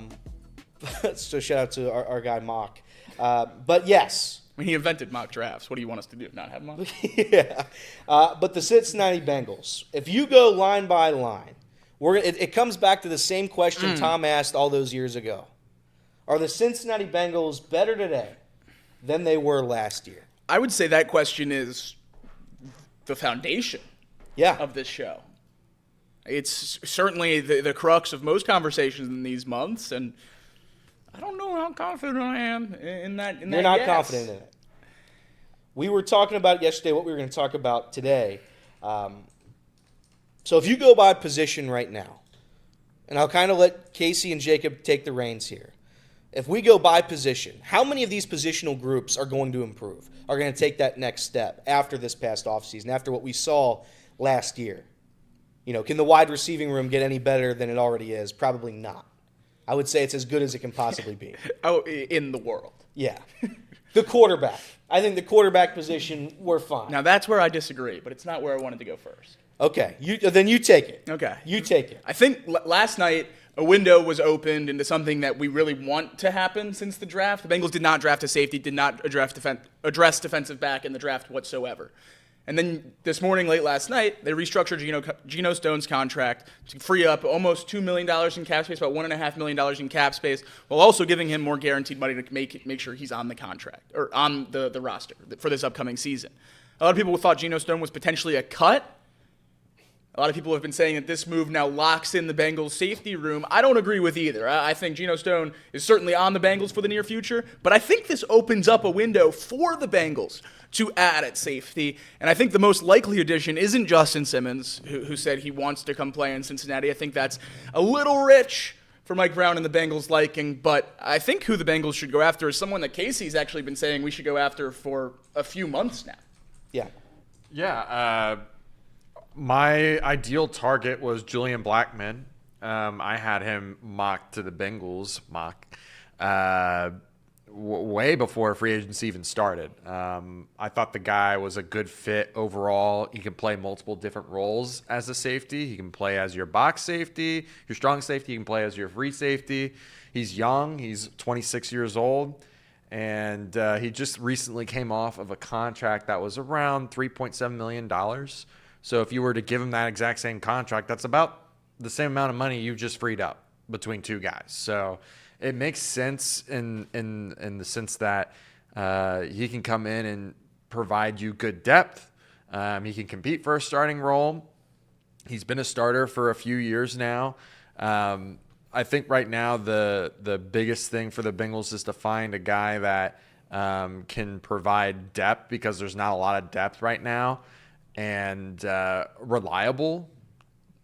B: So shout out to our guy Mock. But yes.
C: I mean, he invented mock drafts. What do you want us to do? Not have mock?
B: Yeah. But the Cincinnati Bengals, if you go line by line, it comes back to the same question Tom asked all those years ago. Are the Cincinnati Bengals better today than they were last year?
C: I would say that question is the foundation of this show. It's certainly the crux of most conversations in these months, and I don't know how confident I am in that.
B: You're not confident in it. We were talking about it yesterday, what we were going to talk about today. So if you go by position right now, and I'll kind of let Casey and Jacob take the reins here. If we go by position, how many of these positional groups are going to improve, are going to take that next step after this past offseason, after what we saw last year? You know, can the wide receiving room get any better than it already is? Probably not. I would say it's as good as it can possibly be.
C: In the world.
B: Yeah. The quarterback. I think the quarterback position, we're fine.
C: Now, that's where I disagree, but it's not where I wanted to go first.
B: Okay. Then you take it.
C: Okay.
B: You take it.
C: I think last night a window was opened into something that we really want to happen since the draft. The Bengals did not draft a safety, did not address defensive back in the draft whatsoever. And then this morning, late last night, they restructured Geno Stone's contract to free up almost $2 million in cap space, about $1.5 million in cap space, while also giving him more guaranteed money to make sure he's on the contract, or on the roster for this upcoming season. A lot of people thought Geno Stone was potentially a cut. A lot of people have been saying that this move now locks in the Bengals' safety room. I don't agree with either. I think Geno Stone is certainly on the Bengals for the near future, but I think this opens up a window for the Bengals to add at safety. And I think the most likely addition isn't Justin Simmons, who said he wants to come play in Cincinnati. I think that's a little rich for Mike Brown and the Bengals' liking, but I think who the Bengals should go after is someone that Casey's actually been saying we should go after for a few months now.
B: Yeah.
A: Yeah. My ideal target was Julian Blackmon. I had him mocked to the Bengals, way before free agency even started. I thought the guy was a good fit overall. He can play multiple different roles as a safety. He can play as your box safety, your strong safety. He can play as your free safety. He's young. He's 26 years old. And he just recently came off of a contract that was around $3.7 million. So if you were to give him that exact same contract, that's about the same amount of money you just freed up between two guys. So it makes sense in the sense that he can come in and provide you good depth. He can compete for a starting role. He's been a starter for a few years now. I think right now the biggest thing for the Bengals is to find a guy that can provide depth, because there's not a lot of depth right now. And reliable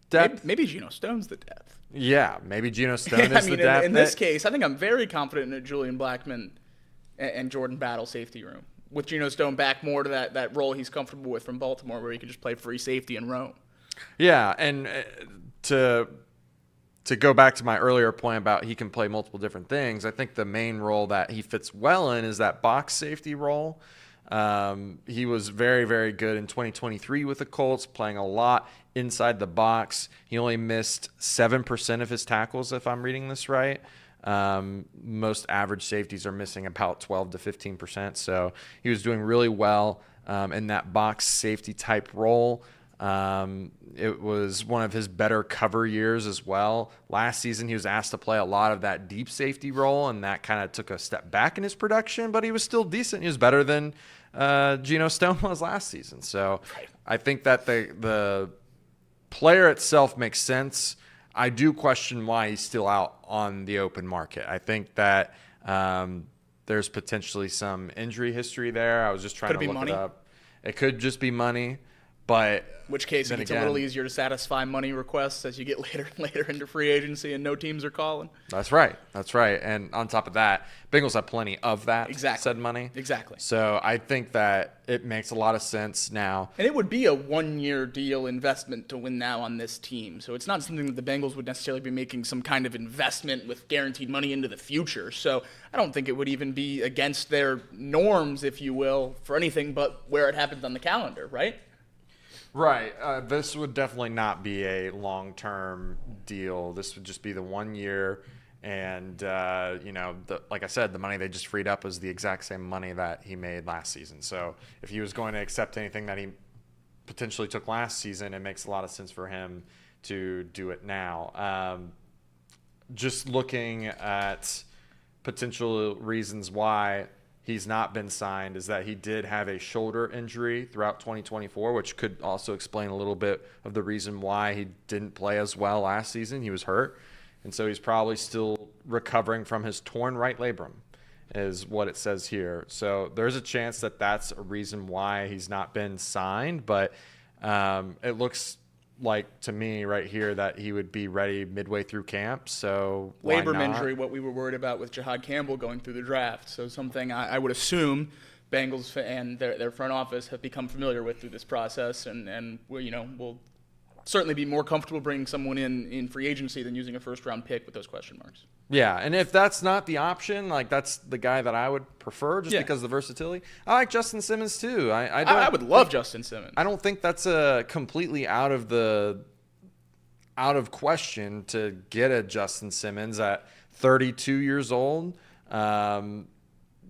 A: depth.
C: Maybe Geno Stone's the depth.
A: Yeah, maybe Geno Stone is the depth.
C: In this case, I think I'm very confident in a Julian Blackmon and Jordan Battle safety room, with Geno Stone back more to that role he's comfortable with from Baltimore, where he can just play free safety and roam.
A: Yeah, and to go back to my earlier point about he can play multiple different things, I think the main role that he fits well in is that box safety role. He was very, very good in 2023 with the Colts, playing a lot inside the box. He only missed 7% of his tackles, if I'm reading this right. Most average safeties are missing about 12 to 15%. So he was doing really well in that box safety type role. It was one of his better cover years as well. Last season, he was asked to play a lot of that deep safety role, and that kind of took a step back in his production, but he was still decent. He was better than Geno Stone was last season. So I think that the player itself makes sense. I do question why he's still out on the open market. I think that there's potentially some injury history there. I was just trying to look it up. It could just be money. But
C: In which case, it
A: then
C: gets
A: again,
C: a little easier to satisfy money requests as you get later and later into free agency and no teams are calling.
A: That's right. That's right. And on top of that, Bengals have plenty of that said money.
C: Exactly.
A: So I think that it makes a lot of sense now.
C: And it would be a 1-year deal investment to win now on this team. So it's not something that the Bengals would necessarily be making some kind of investment with guaranteed money into the future. So I don't think it would even be against their norms, if you will, for anything but where it happens on the calendar, right?
A: Right. This would definitely not be a long-term deal. This would just be the 1 year. And, like I said, the money they just freed up was the exact same money that he made last season. So if he was going to accept anything that he potentially took last season, it makes a lot of sense for him to do it now. Just looking at potential reasons why he's not been signed is that he did have a shoulder injury throughout 2024, which could also explain a little bit of the reason why he didn't play as well last season. He was hurt, and so he's probably still recovering from his torn right labrum is what it says here. So there's a chance that that's a reason why he's not been signed, but it looks like to me right here that he would be ready midway through camp. So
C: Labrum injury, what we were worried about with Jahad Campbell going through the draft. So something I would assume Bengals and their front office have become familiar with through this process, and we'll certainly be more comfortable bringing someone in free agency than using a first-round pick with those question marks.
A: Yeah, and if that's not the option, like that's the guy that I would prefer just because of the versatility. I like Justin Simmons too.
C: I would love Justin Simmons.
A: I don't think that's a completely out of question to get a Justin Simmons at 32 years old.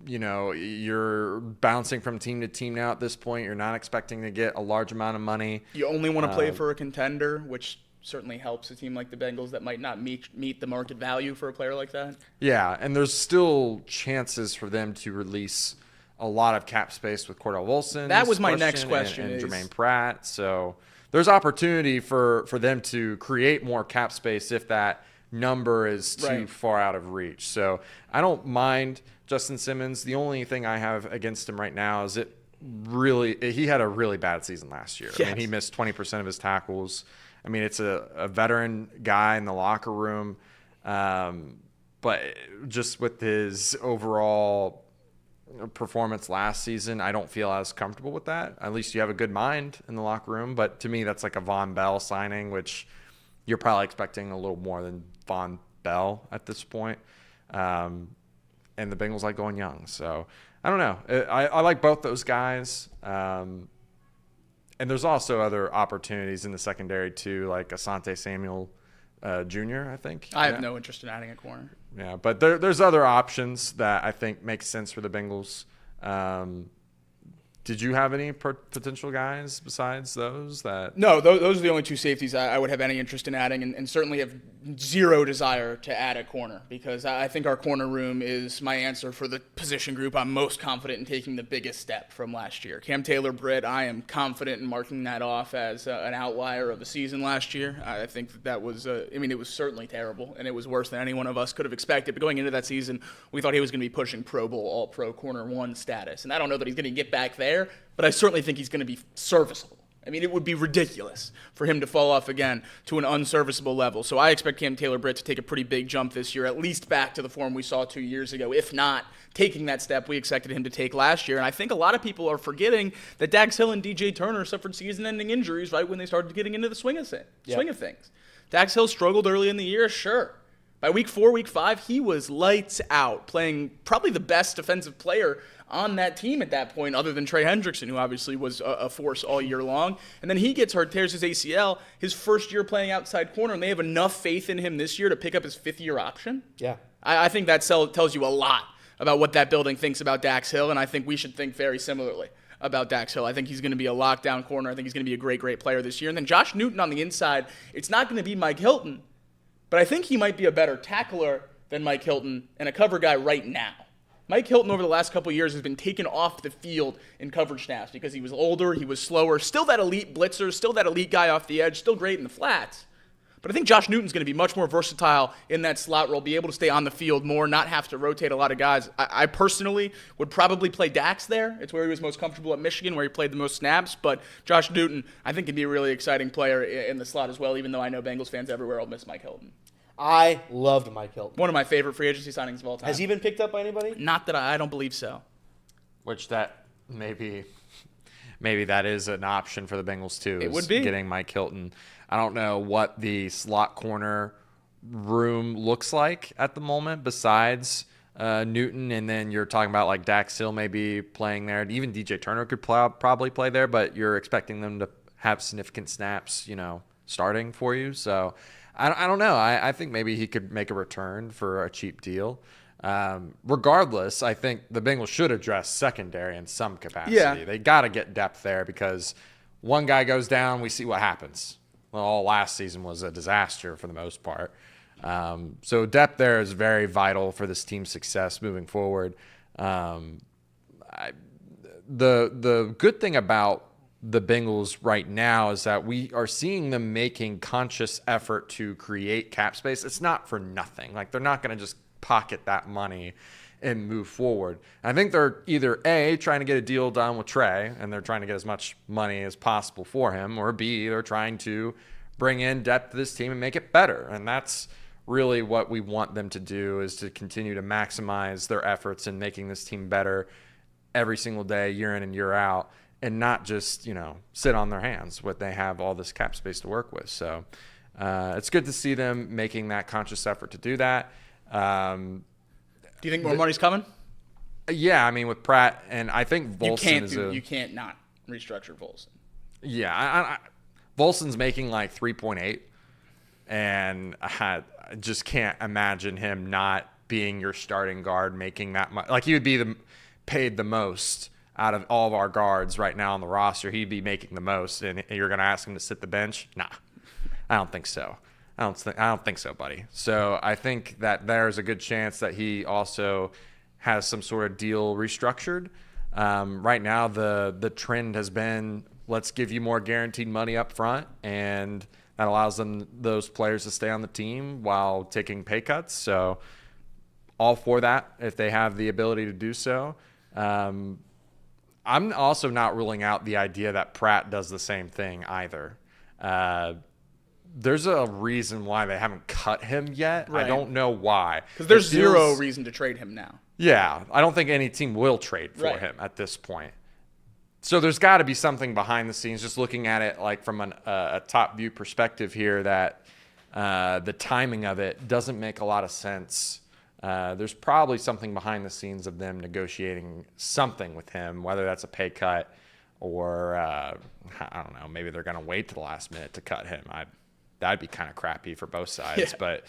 A: You're bouncing from team to team now at this point. You're not expecting to get a large amount of money.
C: You only want to play for a contender, which certainly helps a team like the Bengals that might not meet the market value for a player like that.
A: Yeah, and there's still chances for them to release a lot of cap space with Cordell Wilson.
C: That was my next question.
A: And Jermaine Pratt. So there's opportunity for them to create more cap space if that number is too far out of reach. So I don't mind Justin Simmons. The only thing I have against him right now is he had a really bad season last year.
C: Yes.
A: I mean, he missed 20% of his tackles. I mean, it's a veteran guy in the locker room, but just with his overall performance last season, I don't feel as comfortable with that. At least you have a good mind in the locker room, but to me, that's like a Von Bell signing, which you're probably expecting a little more than Von Bell at this point. And the Bengals like going young, so I don't know. I like both those guys. And there's also other opportunities in the secondary too, like Asante Samuel Jr., I think.
C: I have no interest in adding a corner.
A: Yeah, but there's other options that I think make sense for the Bengals. Did you have any potential guys besides those?
C: No, those are the only two safeties I would have any interest in adding, and certainly have zero desire to add a corner, because I think our corner room is my answer for the position group I'm most confident in taking the biggest step from last year. Cam Taylor-Britt, I am confident in marking that off as an outlier of the season last year. I think that was, it was certainly terrible, and it was worse than any one of us could have expected. But going into that season, we thought he was going to be pushing Pro Bowl, All-Pro, Corner 1 status. And I don't know that he's going to get back there, but I certainly think he's going to be serviceable. I mean, it would be ridiculous for him to fall off again to an unserviceable level. So I expect Cam Taylor-Britt to take a pretty big jump this year, at least back to the form we saw 2 years ago, if not taking that step we expected him to take last year. And I think a lot of people are forgetting that Dax Hill and DJ Turner suffered season-ending injuries right when they started getting into the swing of things. Dax Hill struggled early in the year, sure. By week 4, week 5, he was lights out, playing probably the best defensive player on that team at that point, other than Trey Hendrickson, who obviously was a force all year long. And then he gets hurt, tears his ACL, his first year playing outside corner, and they have enough faith in him this year to pick up his 5th-year option. Yeah. I think that tells you a lot about what that building thinks about Dax Hill, and I think we should think very similarly about Dax Hill. I think he's going to be a lockdown corner. I think he's going to be a great, great player this year. And then Josh Newton on the inside, it's not going to be Mike Hilton, but I think he might be a better tackler than Mike Hilton and a cover guy right now. Mike Hilton over the last couple of years has been taken off the field in coverage snaps because he was older, he was slower, still that elite blitzer, still that elite guy off the edge, still great in the flats. But I think Josh Newton's going to be much more versatile in that slot role, be able to stay on the field more, not have to rotate a lot of guys. I personally would probably play Dax there. It's where he was most comfortable at Michigan, where he played the most snaps. But Josh Newton, I think, can be a really exciting player in the slot as well, even though I know Bengals fans everywhere will miss Mike Hilton.
B: I loved Mike Hilton.
C: One of my favorite free agency signings of all time.
B: Has he been picked up by anybody?
C: Not that I don't believe so.
A: Which that maybe that is an option for the Bengals too.
C: It would be
A: getting Mike Hilton. I don't know what the slot corner room looks like at the moment besides Newton, and then you're talking about like Dax Hill maybe playing there. Even DJ Turner could probably play there, but you're expecting them to have significant snaps, starting for you. So I don't know. I think maybe he could make a return for a cheap deal. Regardless, I think the Bengals should address secondary in some capacity.
C: Yeah.
A: They got to get depth there because one guy goes down, we see what happens. Well, all last season was a disaster for the most part. So depth there is very vital for this team's success moving forward. The good thing about the Bengals right now is that we are seeing them making conscious effort to create cap space. It's not for nothing. Like, they're not going to just pocket that money and move forward. I think they're either A, trying to get a deal done with Trey, and they're trying to get as much money as possible for him, or B, they're trying to bring in depth to this team and make it better. And that's really what we want them to do, is to continue to maximize their efforts in making this team better every single day, year in and year out, and not just, sit on their hands when they have all this cap space to work with. So it's good to see them making that conscious effort to do that.
C: Do you think more money's coming?
A: Yeah, I mean, with Pratt, and I think Volson
C: you can't not restructure Volson.
A: Yeah, Volson's making like 3.8, and I just can't imagine him not being your starting guard, making that much. Like, he would be paid the most out of all of our guards right now on the roster. He'd be making the most, and you're going to ask him to sit the bench? Nah, I don't think so. I don't think so, buddy. So I think that there's a good chance that he also has some sort of deal restructured. Right now, the trend has been, let's give you more guaranteed money up front, and that allows those players to stay on the team while taking pay cuts. So all for that if they have the ability to do so. I'm also not ruling out the idea that Pratt does the same thing either. There's a reason why they haven't cut him yet.
C: Right.
A: I don't know why.
C: Because there's zero reason to trade him now.
A: Yeah, I don't think any team will trade for him at this point. So there's got to be something behind the scenes, just looking at it like from a top view perspective here, that the timing of it doesn't make a lot of sense. There's probably something behind the scenes of them negotiating something with him, whether that's a pay cut or, I don't know, maybe they're going to wait to the last minute to cut him. That'd be kind of crappy for both sides. Yeah. But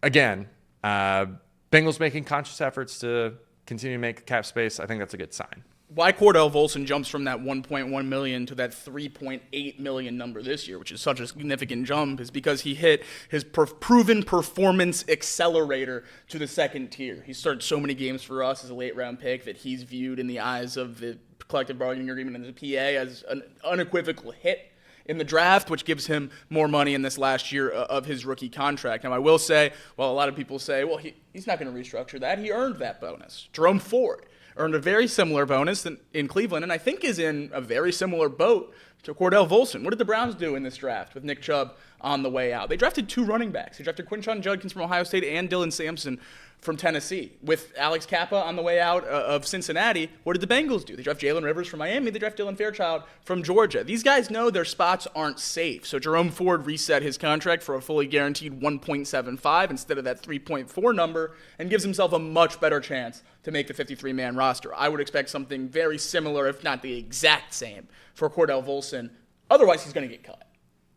A: again, Bengals making conscious efforts to continue to make cap space, I think that's a good sign.
C: Why Cordell Volson jumps from that $1.1 million to that $3.8 million number this year, which is such a significant jump, is because he hit his proven performance accelerator to the second tier. He started so many games for us as a late-round pick that he's viewed in the eyes of the collective bargaining agreement and the PA as an unequivocal hit in the draft, which gives him more money in this last year of his rookie contract. Now, I will say, well, a lot of people say, well, he's not going to restructure that. He earned that bonus. Jerome Ford earned a very similar bonus in Cleveland, and I think is in a very similar boat to Cordell Volson. What did the Browns do in this draft with Nick Chubb on the way out? They drafted two running backs. They drafted Quinshon Judkins from Ohio State and Dylan Sampson from Tennessee. With Alex Kappa on the way out of Cincinnati, what did the Bengals do? They draft Jalen Rivers from Miami. They draft Dylan Fairchild from Georgia. These guys know their spots aren't safe. So Jerome Ford reset his contract for a fully guaranteed 1.75 instead of that 3.4 number, and gives himself a much better chance to make the 53-man roster. I would expect something very similar, if not the exact same, for Cordell Volson. Otherwise, he's going to get cut.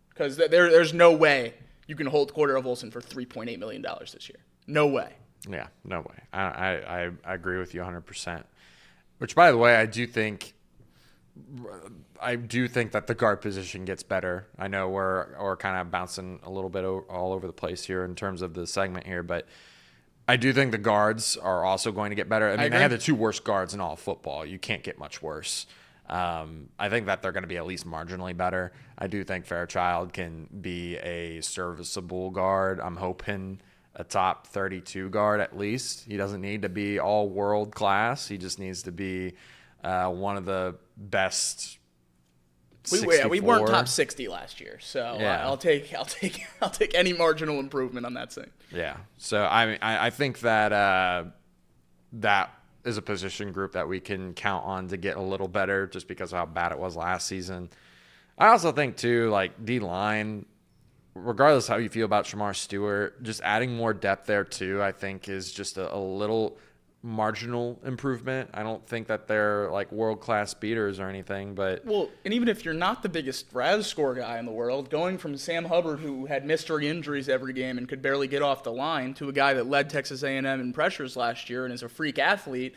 C: Because there's no way you can hold Cordell Volson for $3.8 million this year. No way.
A: Yeah, no way. I agree with you 100%. Which, by the way, I do think that the guard position gets better. I know we're kind of bouncing a little bit all over the place here in terms of the segment here, but I do think the guards are also going to get better. I mean, they have the two worst guards in all of football. You can't get much worse. I think that they're going to be at least marginally better. I do think Fairchild can be a serviceable guard. I'm hoping a top 32 guard at least. He doesn't need to be all world class. He just needs to be one of the best.
C: We weren't top 60 last year, so
A: Yeah.
C: I'll take any marginal improvement on that thing.
A: Yeah. So I think that that is a position group that we can count on to get a little better just because of how bad it was last season. I also think too, like D-line, regardless how you feel about Shamar Stewart, just adding more depth there too, I think is just a little marginal improvement. I don't think that they're like world-class beaters or anything, but
C: Well, and even if you're not the biggest RAS score guy in the world, going from Sam Hubbard, who had mystery injuries every game and could barely get off the line, to a guy that led Texas A&M in pressures last year and is a freak athlete,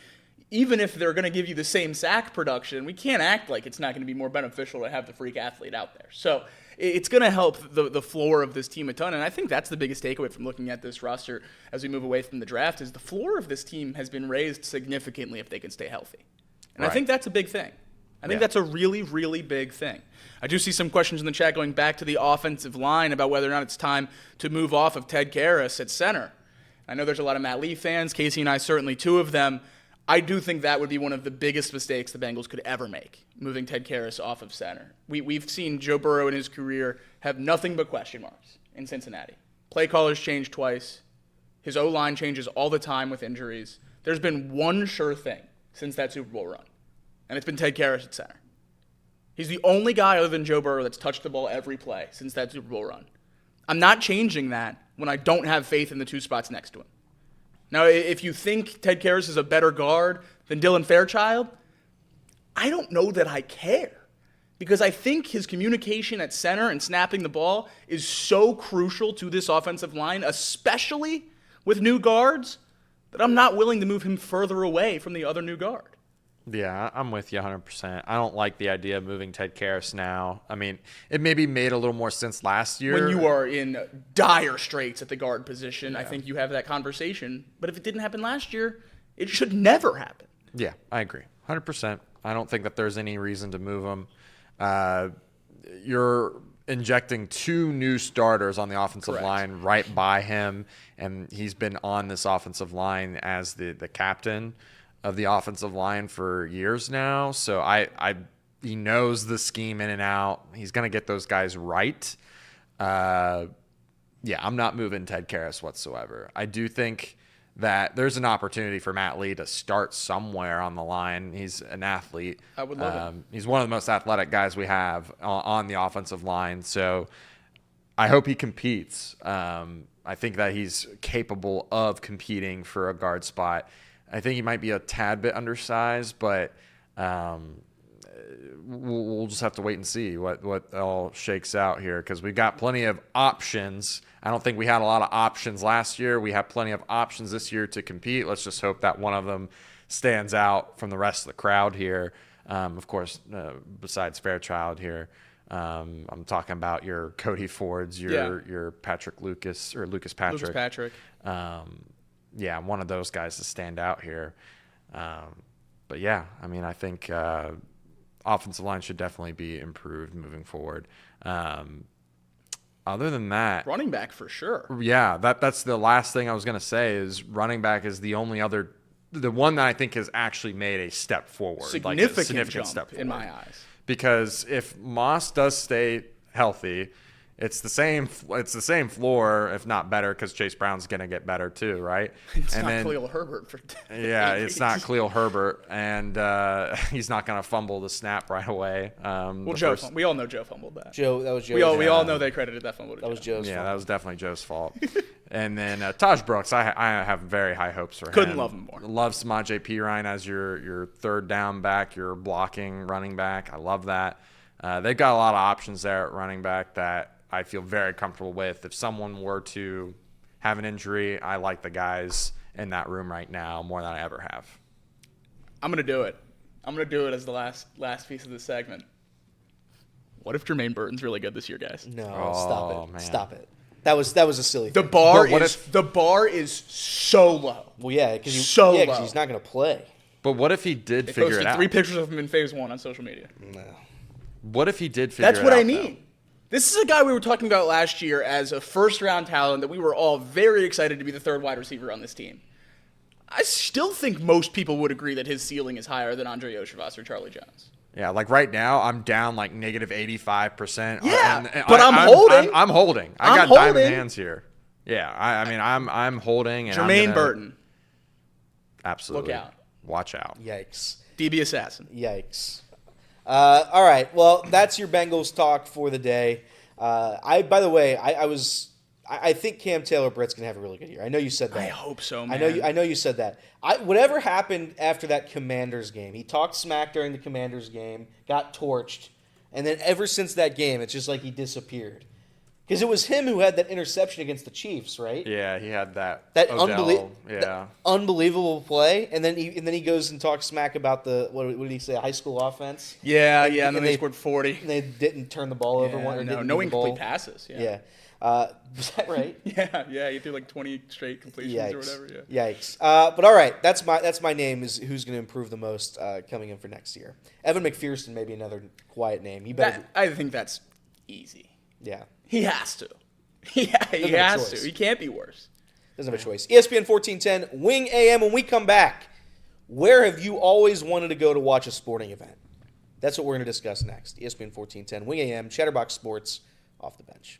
C: even if they're going to give you the same sack production, we can't act like it's not going to be more beneficial to have the freak athlete out there. So it's going to help the floor of this team a ton, and I think that's the biggest takeaway from looking at this roster as we move away from the draft is the floor of this team has been raised significantly if they can stay healthy. And I
A: Right.
C: think that's a big thing. I think that's a really, really big thing. I do see some questions in the chat going back to the offensive line about whether or not it's time to move off of Ted Karras at center. I know there's a lot of Matt Lee fans, Casey and I certainly two of them. I do think that would be one of the biggest mistakes the Bengals could ever make, moving Ted Karras off of center. We've seen Joe Burrow in his career have nothing but question marks in Cincinnati. Play callers change twice. His O-line changes all the time with injuries. There's been one sure thing since that Super Bowl run, and it's been Ted Karras at center. He's the only guy other than Joe Burrow that's touched the ball every play since that Super Bowl run. I'm not changing that when I don't have faith in the two spots next to him. Now, if you think Ted Karras is a better guard than Dylan Fairchild, I don't know that I care. Because I think his communication at center and snapping the ball is so crucial to this offensive line, especially with new guards, that I'm not willing to move him further away from the other new guard.
A: Yeah, I'm with you 100%. I don't like the idea of moving Ted Karras now. I mean, it maybe made a little more sense last year.
C: When you are in dire straits at the guard position, I think you have that conversation. But if it didn't happen last year, it should never happen.
A: Yeah, I agree. 100%. I don't think that there's any reason to move him. You're injecting two new starters on the offensive
C: Correct.
A: line right by him, and he's been on this offensive line as the captain of the offensive line for years now. So he knows the scheme in and out. He's going to get those guys right. Yeah, I'm not moving Ted Karras whatsoever. I do think that there's an opportunity for Matt Lee to start somewhere on the line. He's an athlete.
C: I would love it.
A: He's one of the most athletic guys we have on the offensive line. So I hope he competes. I think that he's capable of competing for a guard spot. I think he might be a tad bit undersized, but we'll just have to wait and see what all shakes out here because we've got plenty of options. I don't think we had a lot of options last year. We have plenty of options this year to compete. Let's just hope that one of them stands out from the rest of the crowd here. Of course, besides Fairchild here, I'm talking about your Cody Fords, your Patrick Lucas or Lucas Patrick.
C: Lucas Patrick.
A: Yeah, one of those guys to stand out here. But yeah, I mean, I think offensive line should definitely be improved moving forward. Other than that,
C: Running back for sure.
A: yeah, that's the last thing I was going to say is running back is the only other, the one that I think has actually made a step forward.
C: Significant jump in my eyes.
A: Because if Moss does stay healthy, it's the same floor, if not better, because Chase Brown's going to get better too, right?
C: It's not Khalil Herbert.
A: Yeah, it's not Khalil Herbert, and he's not going to fumble the snap right away.
C: We all know Joe fumbled that.
B: That was Joe.
C: We all know they credited that fumble to
B: That was Joe's
A: Yeah,
B: fault.
A: that was definitely Joe's fault. And then Taj Brooks, I have very high hopes for him.
C: Couldn't love him more.
A: Love Samaje Perine as your third down back, your blocking running back. I love that. They've got a lot of options there at running back that I feel very comfortable with. If someone were to have an injury, I like the guys in that room right now more than I ever have.
C: I'm going to do it. I'm going to do it as the last piece of this segment. What if Jermaine Burton's really good this year, guys?
B: No,
A: Oh,
B: stop it.
A: man.
B: Stop it. That was a silly
C: The
B: thing.
C: bar
A: But what
C: is so low.
B: Well, yeah, because
C: So low.
B: he's not going to play.
A: But what if he did
C: They
A: figure
C: posted
A: it out?
C: 3 pictures of him in phase 1 on social media.
B: No.
A: What if he did figure it out?
C: That's what I
A: though?
C: mean. This is a guy we were talking about last year as a first-round talent that we were all very excited to be the third wide receiver on this team. I still think most people would agree that his ceiling is higher than Andre Yoshivas or Charlie Jones.
A: Yeah, like right now, I'm down like negative 85%.
C: Yeah, but I'm holding.
A: I'm holding. I
C: I'm
A: got
C: holding.
A: diamond hands here. Yeah, I mean, I'm holding. And
C: Jermaine
A: I'm gonna,
C: Burton,
A: absolutely.
C: look out.
A: Watch out.
B: Yikes.
C: DB Assassin.
B: Yikes. All right. Well, that's your Bengals talk for the day. By the way, I think Cam Taylor-Britt's gonna have a really good year. I know you said that.
C: I hope so, man.
B: I know you said that. Whatever happened after that Commanders game, he talked smack during the Commanders game, got torched, and then ever since that game, it's just like he disappeared. Because it was him who had that interception against the Chiefs, right?
A: Yeah, he had that.
B: That
A: Odell, yeah.
B: unbelievable play, and then he goes and talks smack about the what did he say? High school offense.
C: Yeah, and then they scored 40.
B: And they didn't turn the ball over one. Or didn't
C: no
B: move the ball.
C: incomplete passes.
B: Yeah. Was that right?
C: Yeah, he threw like 20 straight completions or whatever. Yeah.
B: Yikes. But all right, that's my name is who's going to improve the most coming in for next year. Evan McPherson may be another quiet name. He better.
C: I think that's easy.
B: Yeah.
C: He has to. He has to. He can't be worse.
B: Doesn't have a choice. ESPN 1410, Wing AM. When we come back, where have you always wanted to go to watch a sporting event? That's what we're going to discuss next. ESPN 1410, Wing AM, Chatterbox Sports, Off the Bench.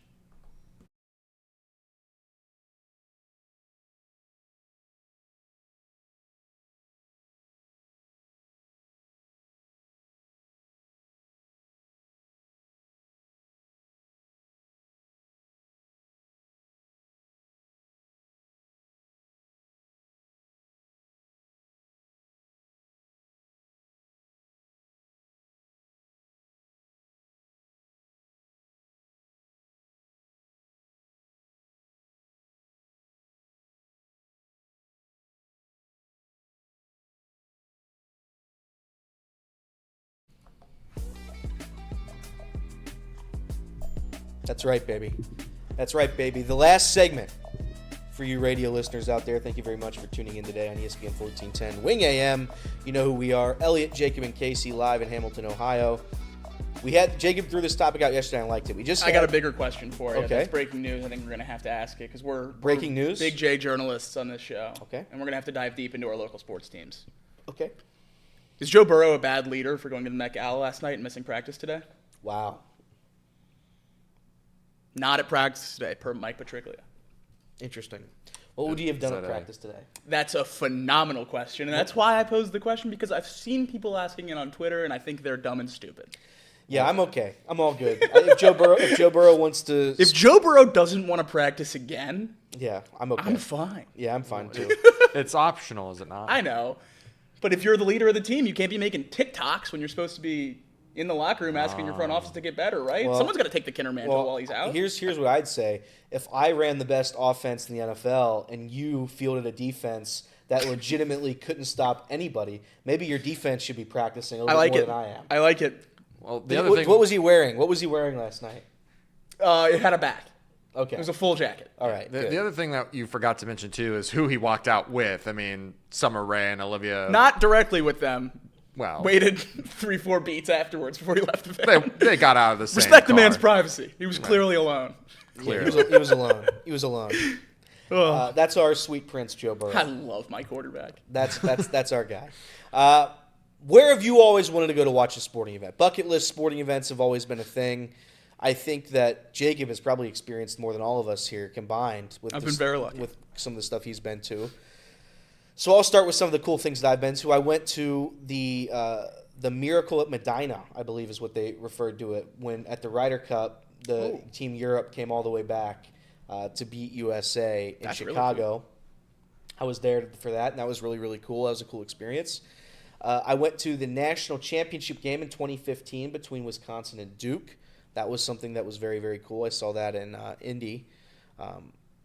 B: That's right, baby. That's right, baby. The last segment for you radio listeners out there. Thank you very much for tuning in today on ESPN 1410 Wing AM. You know who we are. Elliot, Jacob, and Casey live in Hamilton, Ohio. We had Jacob threw this topic out yesterday and I liked it.
C: I got a bigger question for you.
B: Okay.
C: That's breaking news. I think we're going to have to ask it because we're
B: Breaking news?
C: Big J journalists on this show.
B: Okay.
C: And we're going to have to dive deep into our local sports teams.
B: Okay.
C: Is Joe Burrow a bad leader for going to the Met Gala last night and missing practice today?
B: Wow.
C: Not at practice today, per Mike Patriglia.
B: Interesting. What would you have done at practice today?
C: That's a phenomenal question, and that's why I posed the question, because I've seen people asking it on Twitter, and I think they're dumb and stupid.
B: Yeah, I'm okay. I'm all good. If Joe Burrow wants to...
C: If Joe Burrow doesn't want to practice again,
B: Yeah, I'm okay.
C: I'm fine.
B: Yeah, I'm fine too.
A: It's optional, is it not?
C: I know. But if you're the leader of the team, you can't be making TikToks when you're supposed to be in the locker room asking your front office to get better, right?
B: Well-
C: Someone's got to take the Kinner mantle while he's out.
B: Here's what I'd say. If I ran the best offense in the NFL and you fielded a defense that legitimately couldn't stop anybody, maybe your defense should be practicing a little
C: I like
B: more
C: it.
B: than I am.
C: I like it.
A: Well, the other thing.
B: What was he wearing? What was he wearing last night?
C: It had a back.
B: Okay.
C: It was a full jacket.
B: All right.
A: The
B: good.
A: other thing that you forgot to mention too is who he walked out with. I mean, Summer Rae and Olivia.
C: Not directly with them.
A: Well,
C: Waited 3-4 beats afterwards before he left the van.
A: they got out of the same
C: Respect the
A: car.
C: man's privacy. He was clearly alone.
B: Yeah, he was alone. He was alone. That's our sweet prince, Joe Burrow.
C: I love my quarterback.
B: That's our guy. Where have you always wanted to go to watch a sporting event? Bucket list sporting events have always been a thing. I think that Jacob has probably experienced more than all of us here combined.
C: I've been very lucky.
B: With some of the stuff he's been to. So I'll start with some of the cool things that I've been to. I went to the Miracle at Medina, I believe is what they referred to it, when at the Ryder Cup, the Team Europe came all the way back to beat USA in
C: That's really
B: Chicago.
C: cool.
B: I was there for that, and that was really, really cool. That was a cool experience. I went to the national championship game in 2015 between Wisconsin and Duke. That was something that was very, very cool. I saw that in Indy.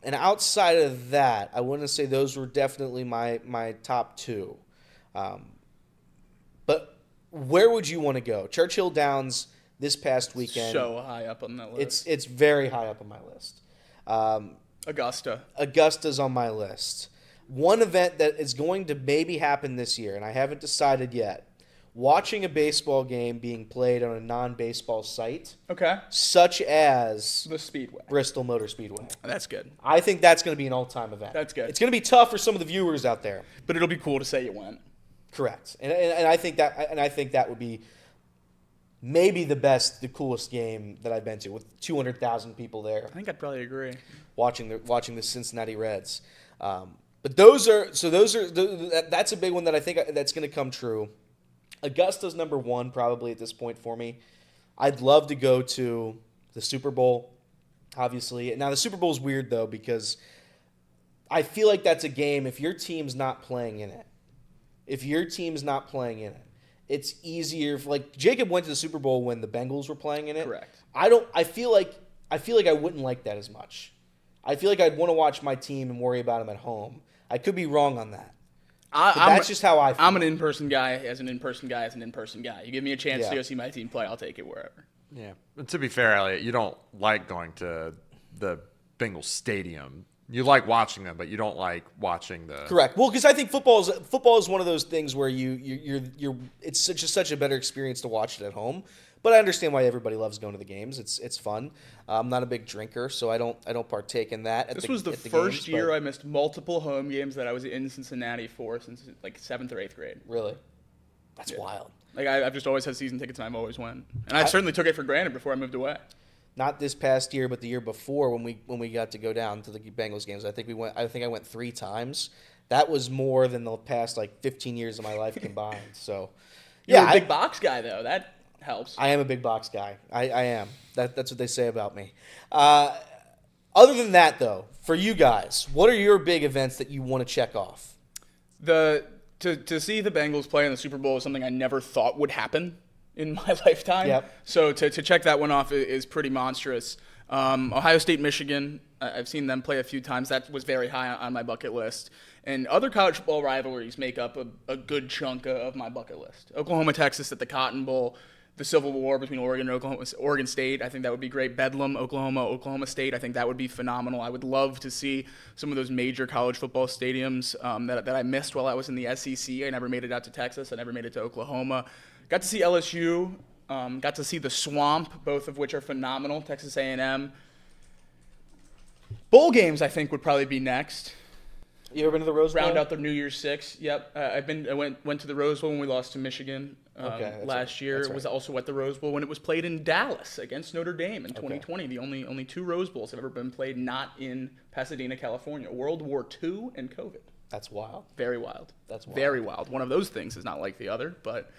B: And outside of that, I wouldn't say those were definitely my top two. But where would you want to go? Churchill Downs this past weekend.
C: So high up on that list.
B: It's very high up on my list.
C: Augusta.
B: Augusta's on my list. One event that is going to maybe happen this year, and I haven't decided yet, watching a baseball game being played on a non-baseball site,
C: Okay.
B: such as
C: The Speedway.
B: Bristol Motor Speedway.
C: That's good.
B: I think that's going to be an all-time event.
C: That's good.
B: It's going to be tough for some of the viewers out there.
C: But it'll be cool to say you went.
B: Correct, and I think that would be maybe the coolest game that I've been to, with 200,000 people there
C: I think I'd probably agree.
B: watching the Cincinnati Reds. But that's a big one that I think that's going to come true. Augusta's number one probably at this point for me. I'd love to go to the Super Bowl, obviously. Now the Super Bowl is weird though, because I feel like that's a game if your team's not playing in it. It's easier. Like Jacob went to the Super Bowl when the Bengals were playing in it.
C: Correct.
B: I feel like I wouldn't like that as much. I feel like I'd want to watch my team and worry about them at home. I could be wrong on that. That's just how I feel.
C: I'm an in-person guy as an in-person guy as an in-person guy. You give me a chance to
B: Yeah.
C: go see my team play, I'll take it wherever.
A: Yeah. And to be fair, Elliot, you don't like going to the Bengals stadium. You like watching them, but you don't like watching the.
B: Correct. Well, because I think football is one of those things where it's such a better experience to watch it at home. But I understand why everybody loves going to the games. It's fun. I'm not a big drinker, so I don't partake in that.
C: This was the first year I missed multiple home games that I was in Cincinnati for since like 7th or 8th grade.
B: Really, that's wild.
C: Like I've just always had season tickets and I've always went. And I certainly took it for granted before I moved away.
B: Not this past year, but the year before when we got to go down to the Bengals games. I think I went 3 times. That was more than the past like 15 years of my life combined. So,
C: You're a big box guy though. That helps.
B: I am a big box guy. I am. That's what they say about me. Other than that, though, for you guys, what are your big events that you want to check off?
C: To see the Bengals play in the Super Bowl is something I never thought would happen in my lifetime.
B: Yep.
C: So to check that one off is pretty monstrous. Ohio State, Michigan, I've seen them play a few times. That was very high on my bucket list. And other college football rivalries make up a good chunk of my bucket list. Oklahoma, Texas at the Cotton Bowl. The Civil War between Oregon and Oregon State, I think that would be great. Bedlam, Oklahoma State, I think that would be phenomenal. I would love to see some of those major college football stadiums that I missed while I was in the SEC. I never made it out to Texas. I never made it to Oklahoma. Got to see LSU. Got to see the Swamp, both of which are phenomenal. Texas A&M. Bowl games, I think, would probably be next.
B: You ever been to the Rose Bowl?
C: Round out the New Year's Six. Yep, I went to the Rose Bowl when we lost to Michigan last year. It was also at the Rose Bowl when it was played in Dallas against Notre Dame in 2020. The only 2 Rose Bowls have ever been played not in Pasadena, California. World War II and COVID.
B: That's wild.
C: Very wild.
B: That's wild.
C: Very wild. One of those things is not like the other, but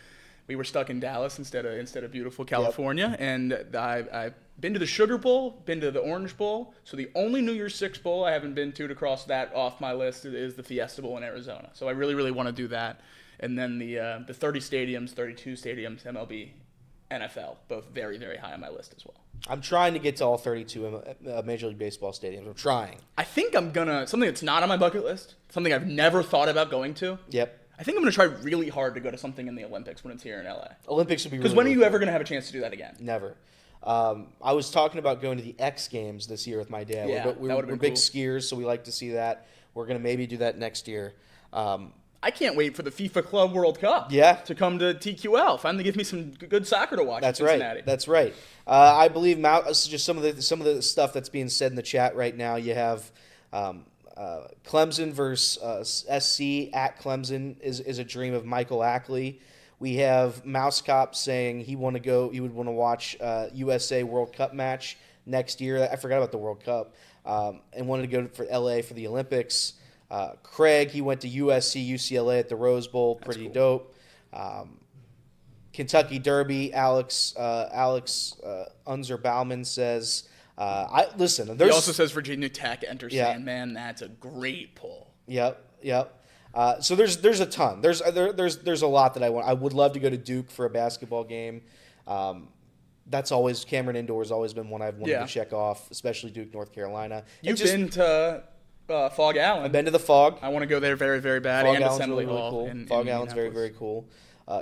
C: we were stuck in Dallas instead of beautiful California. Yep. And I've been to the Sugar Bowl, been to the Orange Bowl. So the only New Year's Six bowl I haven't been to cross that off my list is the Fiesta Bowl in Arizona. So I really, really want to do that. And then the 30 stadiums, 32 stadiums, MLB, NFL, both very, very high on my list as well.
B: I'm trying to get to all 32 Major League Baseball stadiums. I'm trying.
C: I think I'm gonna something that's not on my bucket list, something I've never thought about going to.
B: Yep.
C: I think I'm going to try really hard to go to something in the Olympics when it's here in LA.
B: Olympics would be really
C: Because when are you
B: cool.
C: ever going to have a chance to do that again?
B: Never. I was talking about going to the X Games this year with my dad.
C: Yeah,
B: we're big skiers, so we like to see that. We're going to maybe do that next year.
C: I can't wait for the FIFA Club World Cup to come to TQL. Finally give me some good soccer to watch in Cincinnati.
B: Right. That's right. I believe just some of the stuff that's being said in the chat right now. You have Clemson versus SC at Clemson is a dream of Michael Ackley. We have Mouse Cop saying he would want to watch USA World Cup match next year. I forgot about the World Cup and wanted to go for LA for the Olympics. Craig, he went to USC, UCLA at the Rose Bowl. Pretty dope. Kentucky Derby, Alex Unzer Bauman says, listen.
C: He also says Virginia Tech enters Sandman. That's a great pull.
B: Yep. So there's a ton. There's a lot that I want. I would love to go to Duke for a basketball game. That's always Cameron Indoor has always been one I've wanted to check off, especially Duke, North Carolina.
C: You've been to Fog Allen.
B: I've been to the Fog.
C: I want to go there very, very bad.
B: Fog
C: and
B: Allen's
C: Assembly
B: really
C: Hall.
B: cool. Fog Allen's very, very cool.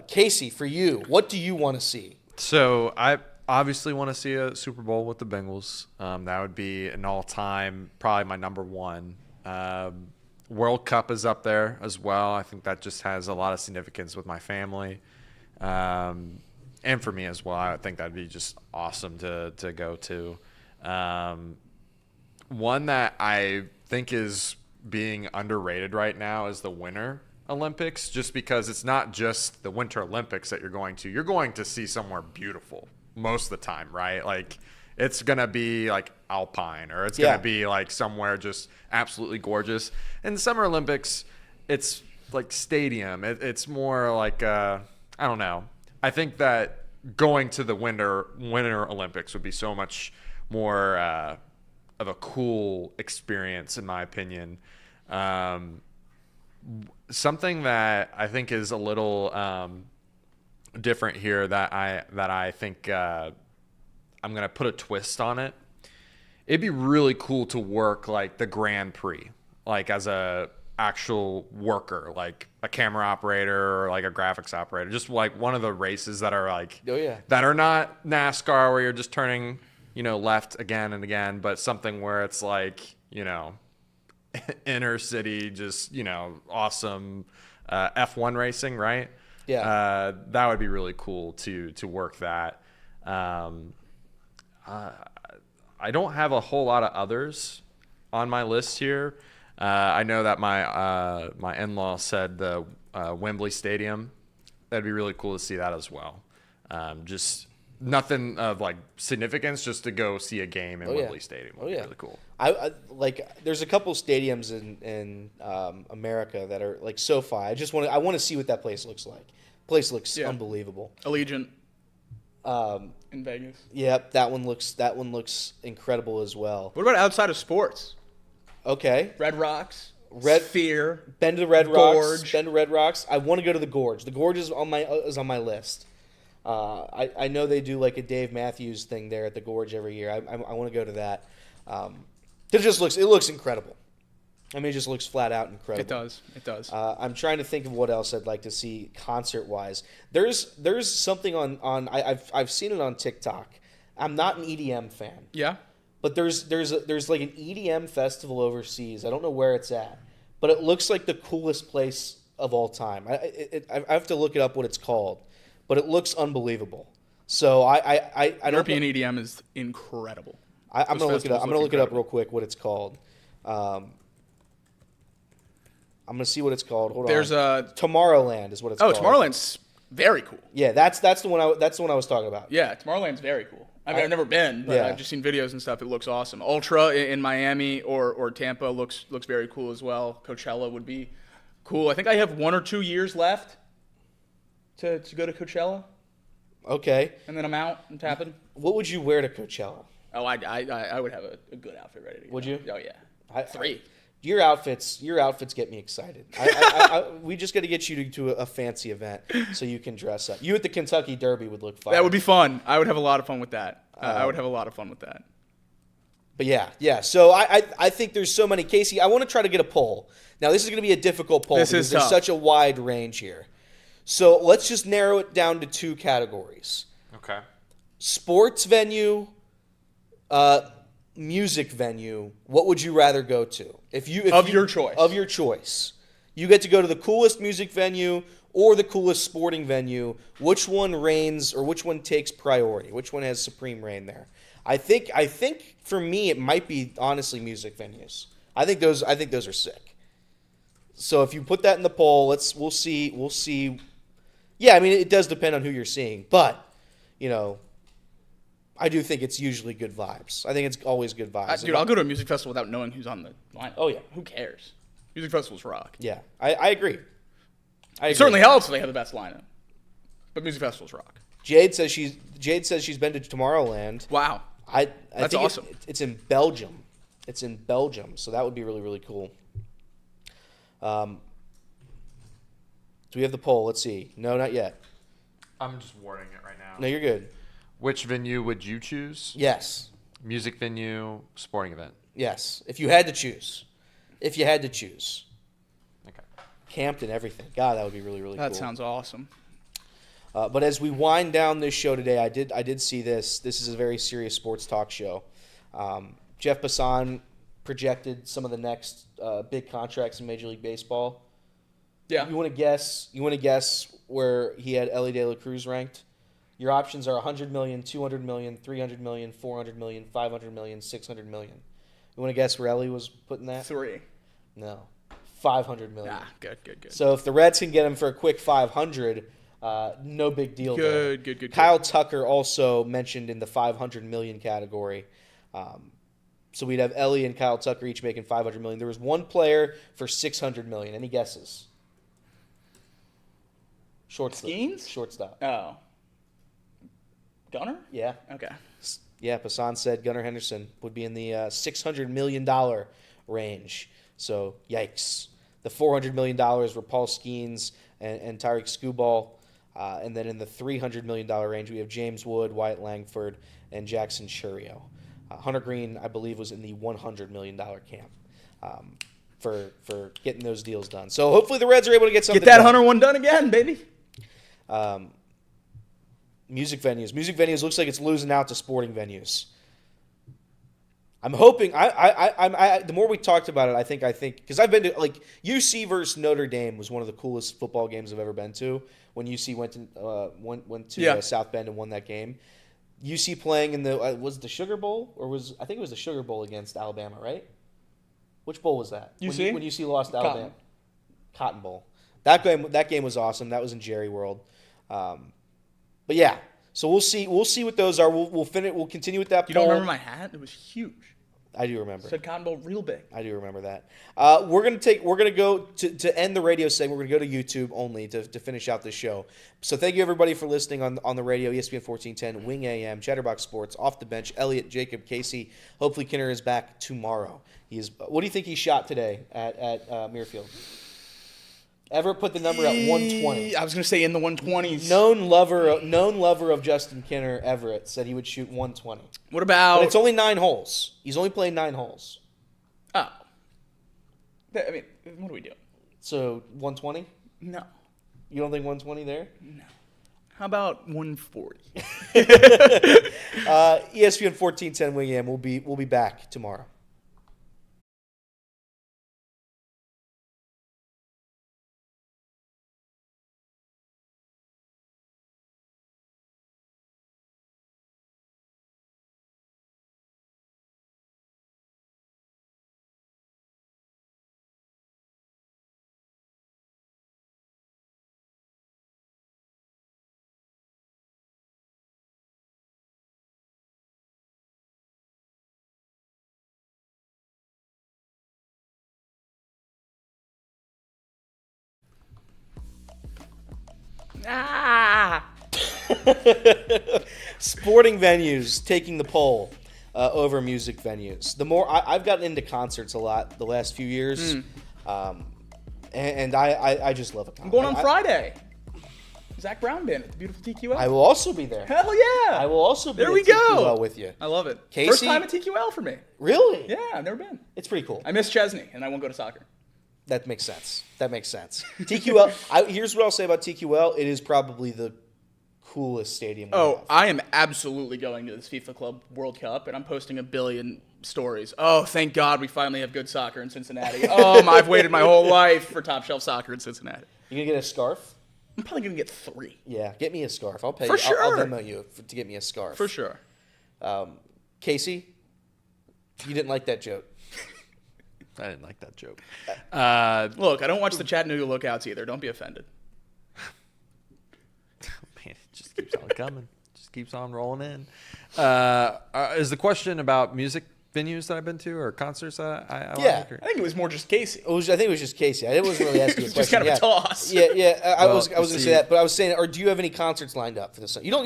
B: Casey, for you, what do you want to see?
A: So I obviously want to see a Super Bowl with the Bengals. That would be an all-time, probably my number one. World Cup is up there as well. I think that just has a lot of significance with my family. And for me as well. I think that'd be just awesome to go to. One that I think is being underrated right now is the Winter Olympics, just because it's not just the Winter Olympics that you're going to. You're going to see somewhere beautiful most of the time, right? Like, it's going to be like alpine, or it's going to be like somewhere just absolutely gorgeous. And the Summer Olympics, it's like stadium. It's more like, I don't know. I think that going to the Winter Olympics would be so much more of a cool experience, in my opinion. Something that I think is a little different here that I think I'm going to put a twist on it. It'd be really cool to work like the Grand Prix, like as a actual worker, like a camera operator or like a graphics operator, just like one of the races that are like, that are not NASCAR where you're just turning, left again and again, but something where it's like, inner city, just, awesome F1 racing, right?
B: Yeah.
A: That would be really cool to work that. I don't have a whole lot of others on my list here. I know that my in-law said the Wembley Stadium. That'd be really cool to see that as well. Just nothing of like significance, just to go see a game in Wembley Stadium would be really cool.
B: I like. There's a couple stadiums in America that are like SoFi. I want to see what that place looks like. Place looks unbelievable.
C: Allegiant. In Vegas.
B: Yep, that one looks incredible as well.
C: What about outside of sports?
B: Okay.
C: Red Rocks. Sphere.
B: Been to the Red Rocks.
C: Gorge.
B: Been to Red Rocks. I want to go to the Gorge. The Gorge is on my list. I know they do like a Dave Matthews thing there at the Gorge every year. I want to go to that. It looks incredible. I mean, it just looks flat out incredible.
C: It does.
B: I'm trying to think of what else I'd like to see concert wise. There's something on I've seen it on TikTok. I'm not an EDM fan.
C: Yeah.
B: But there's like an EDM festival overseas. I don't know where it's at, but it looks like the coolest place of all time. I have to look it up what it's called, but it looks unbelievable. So I don't
C: European EDM is incredible.
B: I'm gonna look it up. I'm gonna look it up real quick what it's called. I'm gonna see what it's called. Hold on.
C: There's a
B: Tomorrowland is what it's called.
C: Oh, Tomorrowland's very cool.
B: Yeah, that's the one I was talking about.
C: Yeah, Tomorrowland's very cool. I mean, I've never been, but I've just seen videos and stuff. It looks awesome. Ultra in Miami or Tampa looks very cool as well. Coachella would be cool. I think I have 1 or 2 years left to go to Coachella.
B: Okay.
C: And then I'm out and tapping.
B: What would you wear to Coachella?
C: Oh, I would have a good outfit ready to go.
B: Would you?
C: Oh yeah. 3. Your outfits get me excited.
B: We just got to get you to a fancy event so you can dress up. You at the Kentucky Derby would look fun.
C: That would be fun. I would have a lot of fun with that.
B: But yeah. So I think there's so many. Casey, I want to try to get a poll. Now, this is going to be a difficult poll because there's such a wide range here. So let's just narrow it down to 2 categories.
A: Okay.
B: Sports venue, music venue. What would you rather go to?
C: Your choice.
B: Of your choice. You get to go to the coolest music venue or the coolest sporting venue. Which one reigns, or which one takes priority? Which one has supreme reign there? I think for me it might be honestly music venues. I think those are sick. So if you put that in the poll, we'll see. Yeah, I mean it does depend on who you're seeing, but I do think it's usually good vibes. I think it's always good vibes.
C: Dude, I'll go to a music festival without knowing who's on the lineup.
B: Oh yeah,
C: who cares? Music festivals rock.
B: Yeah, I agree.
C: It certainly helps if they have the best lineup, but music festivals rock.
B: Jade says she's been to Tomorrowland.
C: Wow,
B: that's
C: think awesome.
B: It's in Belgium. So that would be really, really cool. Do we have the poll? Let's see. No, not yet.
A: I'm just wording it right now.
B: No, you're good.
A: Which venue would you choose?
B: Yes.
A: Music venue, sporting event.
B: Yes. If you had to choose.
A: Okay.
B: Camped and everything. God, that would be really, really cool.
C: That sounds awesome.
B: But as we wind down this show today, I did see this. This is a very serious sports talk show. Jeff Passan projected some of the next big contracts in Major League Baseball.
C: Yeah.
B: You want to guess? You want to guess where he had Ellie De La Cruz ranked? Your options are 100 million, 200 million, 300 million, 400 million, 500 million, 600 million. You want to guess where Ellie was putting that?
C: 3.
B: No, 500 million.
C: Ah, good.
B: So if the Reds can get him for a quick 500, no big deal.
C: Good.
B: Kyle Tucker also mentioned in the 500 million category. So we'd have Ellie and Kyle Tucker each making 500 million. There was one player for 600 million. Any guesses? Shortstop.
C: Skeens?
B: Shortstop.
C: Oh. Gunner?
B: Yeah.
C: Okay.
B: Yeah, Passan said Gunnar Henderson would be in the $600 million range. So, yikes. The $400 million were Paul Skeens and Tyreek Skubal. And then in the $300 million range, we have James Wood, Wyatt Langford, and Jackson Churio. Hunter Green, I believe, was in the $100 million camp for getting those deals done. So, hopefully the Reds are able to get something
C: Get that
B: done.
C: Hunter one done again, baby.
B: Music venues. Music venues looks like it's losing out to sporting venues. I'm hoping. The more we talked about it, I think because I've been to UC versus Notre Dame was one of the coolest football games I've ever been to. When UC went to South Bend and won that game. UC playing in the was it the Sugar Bowl or I think it was the Sugar Bowl against Alabama, right? Which bowl was that?
C: UC?
B: When UC lost to Alabama. Cotton Bowl. That game was awesome. That was in Jerry World. But yeah, so we'll see what those are. We'll finish. We'll continue with that.
C: You
B: poll.
C: don't remember my hat? It was huge.
B: I do remember.
C: Said Cotton Bowl real big.
B: I do remember that. We're gonna go to end the radio segment. We're gonna go to YouTube only to finish out this show. So thank you everybody for listening on the radio, ESPN 1410, Wing AM, Chatterbox Sports, Off the Bench, Elliot, Jacob, Casey. Hopefully Kinner is back tomorrow. What do you think he shot today at Muirfield? Everett put the number at 120.
C: I was going to say in the 120s.
B: Known lover of Justin Kinner, Everett, said he would shoot 120.
C: What about...
B: But it's only 9 holes. He's only playing 9 holes.
C: Oh. I mean, what are we doing?
B: So, 120?
C: No.
B: You don't think 120 there?
C: No. How about 140?
B: ESPN 1410 Wing AM. We'll be back tomorrow. Sporting venues taking the poll over music venues. The more I've gotten into concerts a lot the last few years, and I just love a concert.
C: I'm going on Friday. Zach Brown Band at the beautiful TQL.
B: I will also be there.
C: Hell yeah!
B: I will also be
C: there
B: at
C: we go.
B: TQL with you.
C: I love it.
B: Casey?
C: First time at TQL for me.
B: Really?
C: Yeah, I've never been.
B: It's pretty cool.
C: I miss Chesney, and I won't go to soccer.
B: That makes sense. TQL. Here's what I'll say about TQL. It is probably the coolest stadium.
C: I am absolutely going to this FIFA Club World Cup, and I'm posting a billion stories. Oh, thank God we finally have good soccer in Cincinnati. I've waited my whole life for top shelf soccer in Cincinnati.
B: You gonna get a scarf?
C: I'm probably gonna get 3.
B: Yeah, get me a scarf. I'll pay
C: For
B: you.
C: sure.
B: I'll Venmo you to get me a scarf.
C: For sure.
B: Casey, you didn't like that joke.
A: I didn't like that joke.
C: Look, I don't watch the Chattanooga Lookouts either. Don't be offended.
A: Man, it just keeps on coming. Just keeps on rolling in. Is the question about music venues that I've been to or concerts that I
B: Yeah.
C: I think it was more just Casey.
B: I think it was just Casey. I wasn't really asking you a
C: It's just
B: question.
C: kind of a toss.
B: Yeah. I was going to
A: see.
B: say that, but I was saying, or do you have any concerts lined up for this? You're not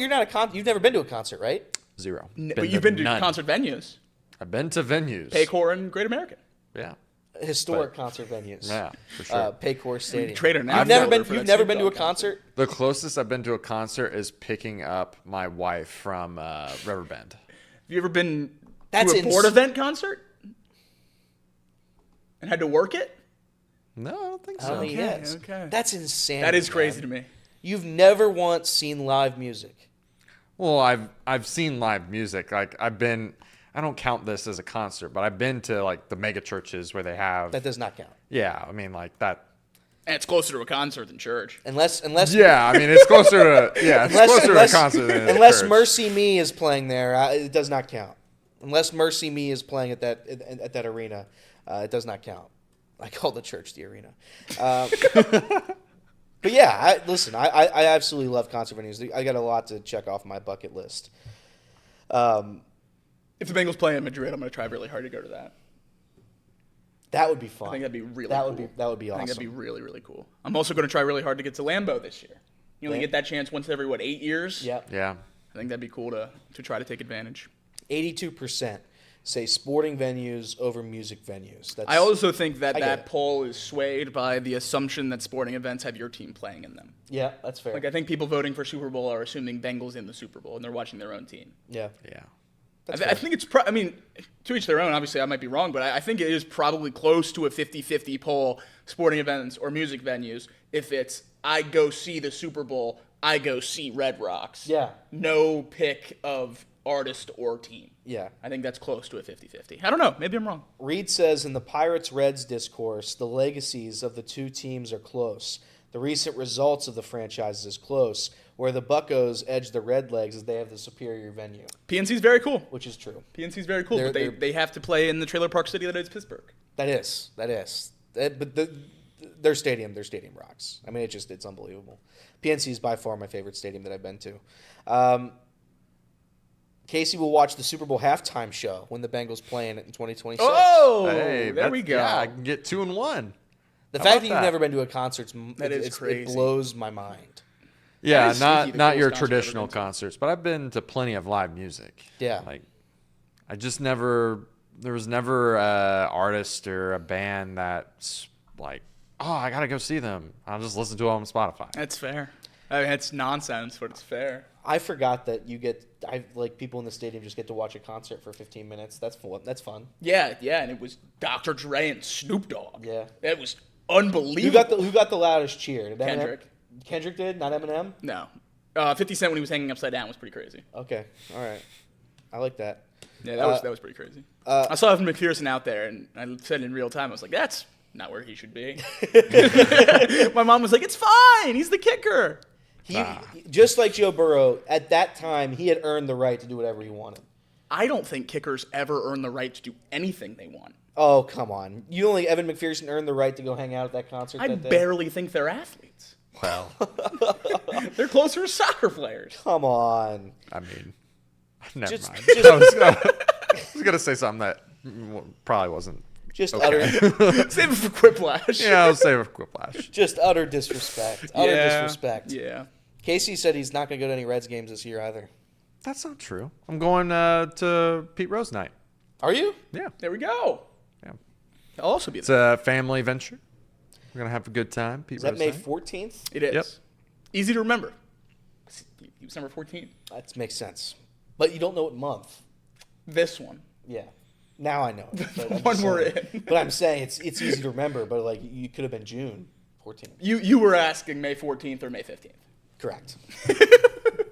B: you've never been to a concert, right?
A: 0.
C: But you've been to
A: none.
C: concert venues.
A: I've been to venues.
C: Paycor and Great American.
A: Yeah.
B: Historic concert venues.
A: Yeah, for sure.
B: Paycor Stadium.
C: Trade an
B: You've never been.
C: for that
B: You've never
C: Snoop
B: been to a
C: Dogg
B: concert.
A: The closest I've been to a concert is picking up my wife from Riverbend.
C: Have you ever been
B: That's
C: to a board event concert? And had to work it?
A: No, I don't think
B: I
A: so.
B: don't think he has.
C: Okay.
B: That's insane.
C: That is crazy to me.
B: You've never once seen live music.
A: Well, I've seen live music. Like I've been I don't count this as a concert, but I've been to like the mega churches where they have.
B: That does not count.
A: Yeah, I mean like that.
C: And it's closer to a concert than church.
B: Unless
A: Yeah, I mean it's closer to it's closer to a concert than
B: unless
A: church.
B: Mercy Me is playing there, it does not count. Unless Mercy Me is playing at that arena, it does not count. I call the church the arena. But yeah, I absolutely love concert venues. I got a lot to check off my bucket list.
C: If the Bengals play in Madrid, I'm going to try really hard to go to that.
B: That would be fun.
C: I think that'd be really
B: that
C: cool.
B: That would be awesome.
C: I think that'd be really, really cool. I'm also going to try really hard to get to Lambeau this year. You only get that chance once every, 8 years?
B: Yep.
A: Yeah.
C: I think that'd be cool to try to take advantage.
B: 82% say sporting venues over music venues.
C: I also think that
B: I get
C: that
B: it.
C: poll is swayed by the assumption that sporting events have your team playing in them.
B: Yeah, that's fair.
C: Like, I think people voting for Super Bowl are assuming Bengals in the Super Bowl, and they're watching their own team.
B: Yeah.
A: Yeah.
C: I think it's I mean, to each their own. Obviously, I might be wrong, but I think it is probably close to a 50-50 poll, sporting events or music venues, if it's I go see the Super Bowl, I go see Red Rocks.
B: Yeah.
C: No pick of artist or team.
B: Yeah.
C: I think that's close to a 50-50. I don't know. Maybe I'm wrong.
B: Reed says in the Pirates-Reds discourse, the legacies of the two teams are close. The recent results of the franchises is close. Where the Buccos edge the Redlegs is they have the superior venue,
C: PNC's very cool.
B: which is true.
C: PNC's very cool,
B: They're-
C: but they have to play in the trailer park city that is Pittsburgh.
B: That is. But their stadium rocks. I mean, it's unbelievable. PNC is by far my favorite stadium that I've been to. Casey will watch the Super Bowl halftime show when the Bengals play in it in 2026.
C: Oh,
A: Hey,
C: there we go.
A: Yeah, I can get 2-1.
B: The
A: How
B: fact
A: about
B: that you've
A: that?
B: never been to a concert,
C: is
B: it
C: crazy.
B: blows my mind.
A: Yeah,
C: is sneaky, the
A: not your
C: coolest concert I've ever
A: traditional
C: been to.
A: concerts, but I've been to plenty of live music.
B: Yeah.
A: Like, I just never. There was never a artist or a band that's like, oh, I gotta go see them. I'll just listen to it on Spotify.
C: That's fair. I mean, it's nonsense, but it's fair.
B: I forgot that people in the stadium just get to watch a concert for 15 minutes. That's fun.
C: Yeah, and it was Dr. Dre and Snoop Dogg.
B: Yeah.
C: It was unbelievable.
B: Who got the loudest cheer? Did Eminem?
C: Kendrick.
B: Kendrick did, not Eminem.
C: No. 50 Cent when he was hanging upside down was pretty crazy.
B: Okay, all right, I like that.
C: Yeah, that was pretty crazy. I saw Evan McPherson out there, and I said in real time, I was like, that's not where he should be. My mom was like, it's fine. He's the kicker.
B: He just like Joe Burrow at that time, he had earned the right to do whatever he wanted.
C: I don't think kickers ever earn the right to do anything they want.
B: Oh, come on! You only Evan McPherson earned the right to go hang out at that concert.
C: I
B: that day?
C: barely think they're athletes.
A: Well,
C: They're closer to soccer players.
B: Come on.
A: I mean, never
B: Just-
A: mind.
B: just-
A: I was gonna say something that probably wasn't.
B: Just
A: Okay.
C: Save it for Quiplash.
A: Yeah, I'll save it for Quiplash.
B: utter disrespect. Utter disrespect.
C: Yeah.
B: Casey said he's not going to go to any Reds games this year either.
A: That's not true. I'm going to Pete Rose night.
B: Are you?
A: Yeah,
C: There we go.
A: yeah.
C: I'll also be
A: It's
C: there.
A: a family venture. We're gonna have a good time. Pete
B: Is that
A: Rose
B: May
A: night.
B: 14th?
C: It is.
A: Yep.
C: Easy to remember. He was number 14.
B: That makes sense. But you don't know what month.
C: This one.
B: Yeah. Now I know. But I'm
C: One
B: just
C: we're
B: saying.
C: in.
B: But I'm saying it's easy to remember, but like you could have been June 14th.
C: You were asking May 14th or May 15th.
B: Correct.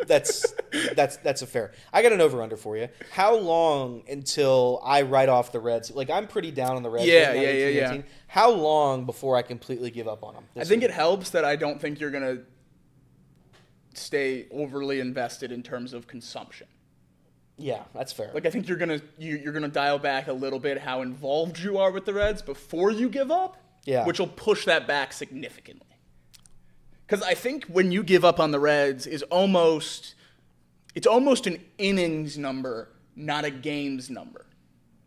B: That's a fair. I got an over/under for you. How long until I write off the Reds? Like I'm pretty down on the Reds.
C: Yeah,
B: right now,
C: yeah,
B: 18,
C: yeah.
B: 18. How long before I completely give up on them?
C: I think it helps that I don't think you're going to stay overly invested in terms of consumption.
B: Yeah, that's fair.
C: Like I think you're gonna dial back a little bit how involved you are with the Reds before you give up.
B: Yeah.
C: Which will push that back significantly. Because I think when you give up on the Reds it's almost an innings number, not a games number.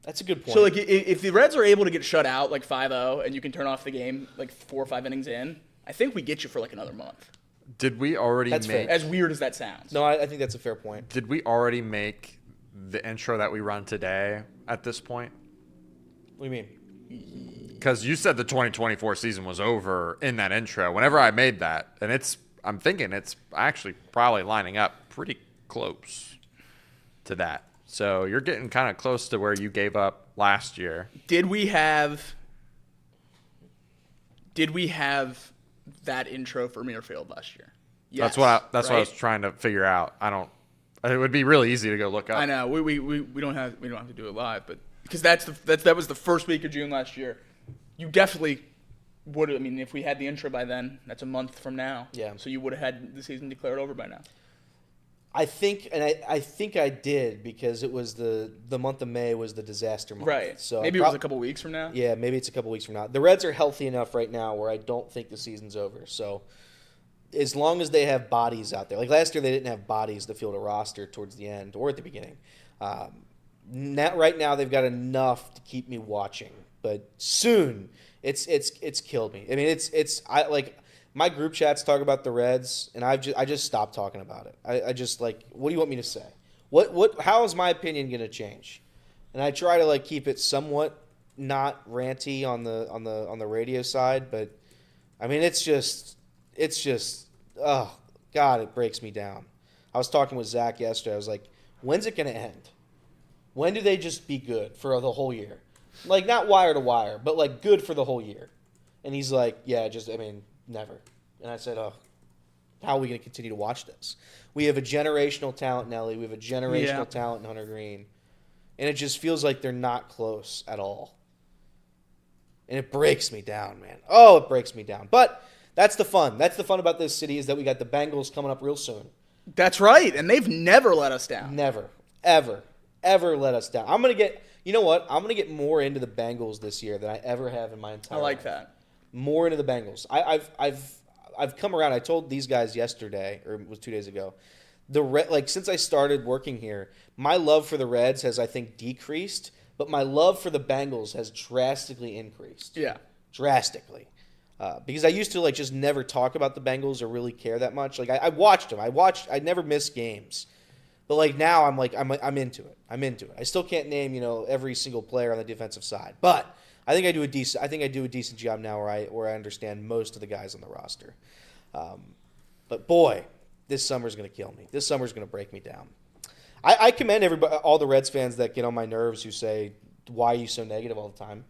B: That's a good point.
C: So like if the Reds are able to get shut out like 5-0 and you can turn off the game like 4 or 5 innings in, I think we get you for like another month.
A: Did we already
B: That's fair.
A: make?
C: As weird as that sounds.
B: no, I think that's a fair point.
A: Did we already make the intro that we run today at this point?
B: What do you mean?
A: Because you said the 2024 season was over in that intro. Whenever I made that, and I'm thinking it's actually probably lining up pretty close to that. So you're getting kind of close to where you gave up last year.
C: Did we have that intro for Muirfield last year? Yes,
A: That's what I was
C: right?
A: trying to figure out. I It would be really easy to go look up.
C: I know we don't have to do it live, but because that was the first week of June last year. You definitely would. I mean, if we had the intro by then, that's a month from now.
B: Yeah.
C: So you would have had the season declared over by now.
B: I think I did because it was the month of May was the disaster month.
C: Right.
B: So
C: maybe it was a couple weeks from now.
B: Yeah, maybe it's a couple weeks from now. The Reds are healthy enough right now where I don't think the season's over. So as long as they have bodies out there, like last year they didn't have bodies to field a roster towards the end or at the beginning. Right now they've got enough to keep me watching, but soon it's killed me. I mean I like. My group chats talk about the Reds, and I just stopped talking about it. I just like, what do you want me to say? How is my opinion going to change? And I try to like keep it somewhat not ranty on the radio side, but I mean it's just oh God, it breaks me down. I was talking with Zach yesterday. I was like, when's it going to end? When do they just be good for the whole year? Like not wire to wire, but like good for the whole year. And he's like, yeah, never. And I said, oh, how are we going to continue to watch this? We have a generational talent in Ellie. We have a generational talent in Hunter Green. And it just feels like they're not close at all. And it breaks me down, man. Oh, it breaks me down. But that's the fun. That's the fun about this city is that we got the Bengals coming up real soon.
C: That's right. And they've never let us down.
B: Never, ever let us down. I'm going to get, you know what? I'm going to get more into the Bengals this year than I ever have in my entire life.
C: I like that.
B: More into the Bengals. I've come around. I told these guys yesterday, or it was 2 days ago, since I started working here, my love for the Reds has, I think, decreased, but my love for the Bengals has drastically increased.
C: Yeah.
B: Drastically. Because I used to just never talk about the Bengals or really care that much. Like I watched them. I never missed games. But now I'm into it. I'm into it. I still can't name, every single player on the defensive side. But I think I do a decent job now where I understand most of the guys on the roster. But boy, this summer's going to kill me. This summer's going to break me down. I commend all the Reds fans that get on my nerves who say, "Why are you so negative all the time?"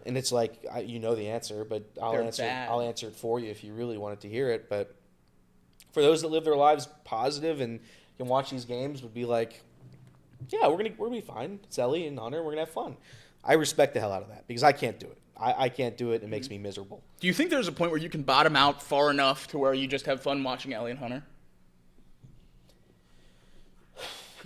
B: And it's like you know the answer, but I'll answer it for you if you really wanted to hear it. But for those that live their lives positive and can watch these games, would be like, yeah, we're gonna be fine. It's Ellie and Hunter. We're gonna have fun. I respect the hell out of that because I can't do it. I can't do it. It makes me miserable.
C: Do you think there's a point where you can bottom out far enough to where you just have fun watching Ellie and Hunter?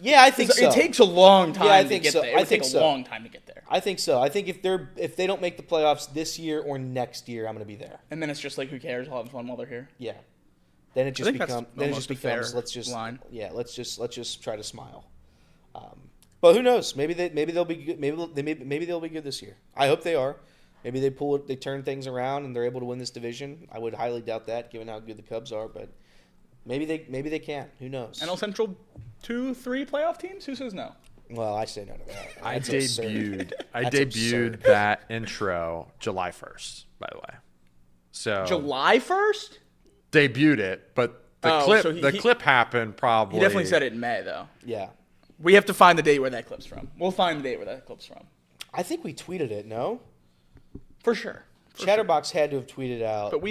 B: Yeah, I think so.
C: It takes a long time
B: to
C: get there. It would take a long time to get there.
B: I think so. I think if they don't make the playoffs this year or next year, I'm going to be there.
C: And then it's just like, who cares? I'll have fun while they're here.
B: Yeah. Then it just becomes let's just try to smile. But who knows? Maybe they'll be good. Maybe they'll be good this year. I hope they are. Maybe they turn things around and they're able to win this division. I would highly doubt that, given how good the Cubs are. But maybe they can. Who knows?
C: NL Central 2-3 playoff teams? Who says no?
B: Well, I say no to that.
A: I debuted that intro July 1st, by the way. So
C: July 1st?
A: Debuted it, but the clip happened probably.
C: He definitely said it in May, though.
B: Yeah.
C: We have to find the date where that clip's from. We'll find the date where that clip's from.
B: I think we tweeted it, no?
C: For sure.
B: Chatterbox had to have tweeted out.
C: But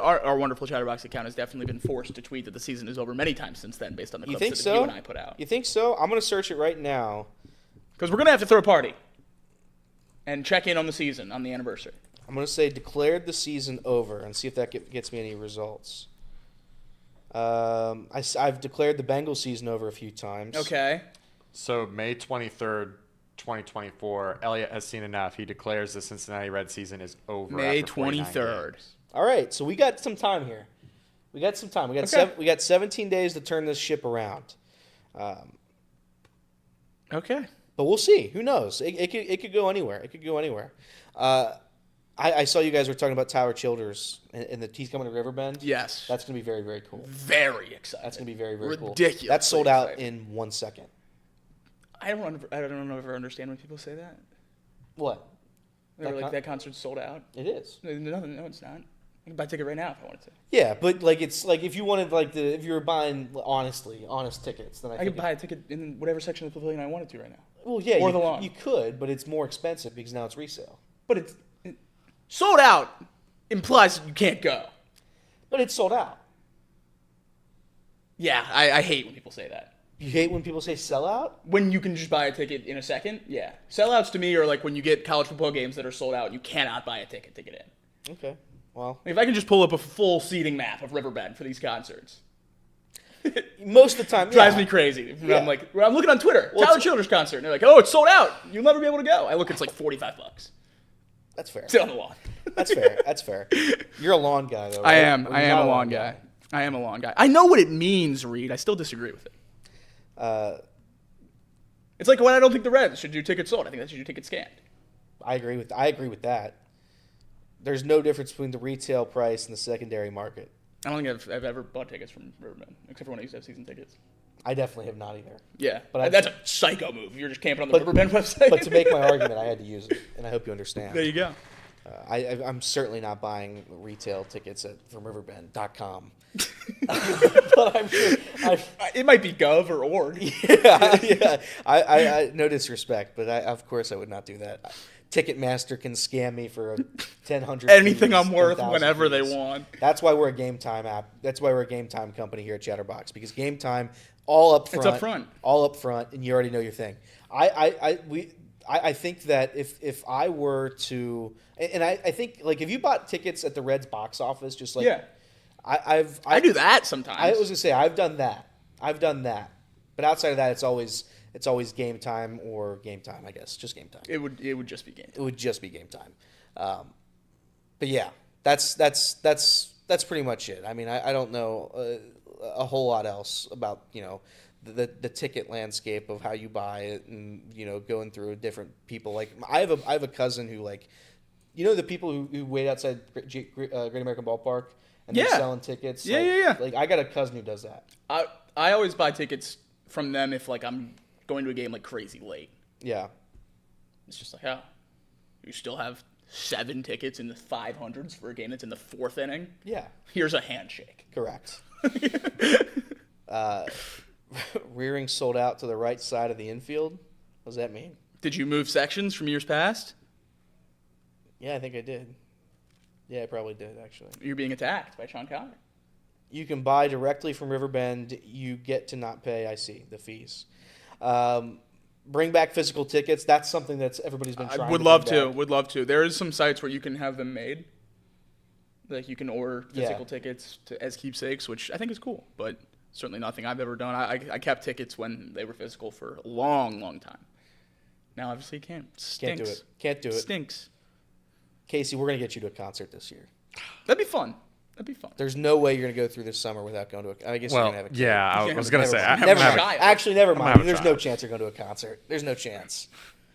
C: our wonderful Chatterbox account has definitely been forced to tweet that the season is over many times since then based on the clips that you and I put out.
B: You think so? I'm going to search it right now.
C: Because we're going to have to throw a party and check in on the season, on the anniversary.
B: I'm going to say declared the season over and see if that gets me any results. I've declared the Bengals season over a few times.
C: Okay.
A: So May 23rd, 2024, Elliott has seen enough. He declares the Cincinnati Reds season is over.
C: May
A: after
C: 23rd.
B: All right, so we got some time here. We got 17 days to turn this ship around.
C: Okay.
B: But we'll see. Who knows? It could go anywhere. It could go anywhere. I saw you guys were talking about Tyler Childers and he's coming to Riverbend.
C: Yes.
B: That's going to be very, very cool.
C: Very excited.
B: That's going to be very, very cool.
C: Ridiculous.
B: That's sold out in 1 second.
C: I don't ever understand when people say that.
B: What?
C: They're like, that concert's sold out.
B: It is.
C: No, it's not. I can buy a ticket right now if I wanted to.
B: Yeah, but it's like if you wanted if you were buying honest tickets, then I
C: could buy a ticket in whatever section of the pavilion I wanted to right now.
B: Well, yeah,
C: or the lawn.
B: You could, but it's more expensive because now it's resale.
C: But it's sold out implies you can't go.
B: But it's sold out.
C: Yeah, I hate when people say that.
B: You hate when people say sellout?
C: When you can just buy a ticket in a second, yeah. Sellouts to me are like when you get college football games that are sold out, you cannot buy a ticket to get in.
B: Okay. Well,
C: If I can just pull up a full seating map of Riverbend for these concerts,
B: most of the time,
C: drives
B: yeah.
C: me crazy.
B: Yeah.
C: I'm looking on Twitter,
B: Well,
C: Tyler Childers concert, and they're like, "Oh, it's sold out. You'll never be able to go." I look, it's like $45.
B: That's fair.
C: Sit on the lawn.
B: That's fair. That's fair. You're a lawn guy, though, right?
C: I am.
B: Or
C: I
B: you're
C: am
B: not
C: a lawn guy. I am a lawn guy. I know what it means, Reed. I still disagree with it. It's like when I don't think the Reds should do tickets sold. I think they should do tickets scanned.
B: I agree with that. There's no difference between the retail price and the secondary market.
C: I don't think I've ever bought tickets from Riverbend, except for when I used to have season tickets.
B: I definitely have not either.
C: Yeah,
B: But
C: that's a psycho move. You're just camping on the Riverbend website.
B: But to make my argument, I had to use it, and I hope you understand.
C: There you go.
B: I'm certainly not buying retail tickets from Riverbend.com. But I'm sure.
C: It might be Gov or Org.
B: Yeah. I no disrespect, but of course I would not do that. Ticketmaster can scam me for 1,000
C: Anything
B: fees,
C: I'm worth
B: 10,000
C: whenever they
B: fees.
C: want.
B: That's why we're a Game Time app. That's why we're a Game Time company here at Chatterbox, because Game Time all up front.
C: It's up front.
B: All up front, and you already know your thing. I think that if I were to, and I think like if you bought tickets at the Reds box office, just like
C: Yeah. I do that sometimes.
B: I was gonna say I've done that, but outside of that, it's always Game Time or Game Time. I guess just Game Time.
C: It would just be game time.
B: It would just be Game Time. But yeah, that's pretty much it. I mean, I don't know a whole lot else about the ticket landscape of how you buy it, and going through different people. Like I have a cousin who the people who wait outside Great American Ballpark and they're
C: Yeah.
B: selling tickets.
C: Yeah.
B: Like I got a cousin who does that.
C: I always buy tickets from them if like I'm going to a game like crazy late.
B: Yeah.
C: It's just like, oh, you still have 7 tickets in the 500s for a game that's in the 4th inning?
B: Yeah.
C: Here's a handshake.
B: Correct. Rearing sold out to the right side of the infield. What does that mean?
C: Did you move sections from years past?
B: Yeah, I think I did. Yeah, I probably did, actually.
C: You're being attacked by Sean Connery.
B: You can buy directly from Riverbend. You get to not pay, I see, the fees. Bring back physical tickets. That's something that's everybody's been trying
C: I would
B: to
C: love
B: bring
C: to.
B: back.
C: Would love to. There is some sites where you can have them made. Like you can order physical
B: Yeah.
C: tickets as keepsakes, which I think is cool, but certainly nothing I've ever done. I kept tickets when they were physical for a long, long time. Now obviously you can't.
B: Can't do it. Can't do it.
C: Stinks.
B: Casey, we're going to get you to a concert this year.
C: That'd be fun. That'd be fun.
B: There's no way you're going to go through this summer without going to a I guess you're
A: Well,
B: going to have a kid.
A: yeah, I
C: Yeah,
A: was gonna
B: Never
A: say.
B: mind.
A: I'm
B: Never
A: having-
B: mind. Actually, never mind.
A: having a
B: There's no
A: child.
B: chance you're going to a concert. There's no chance.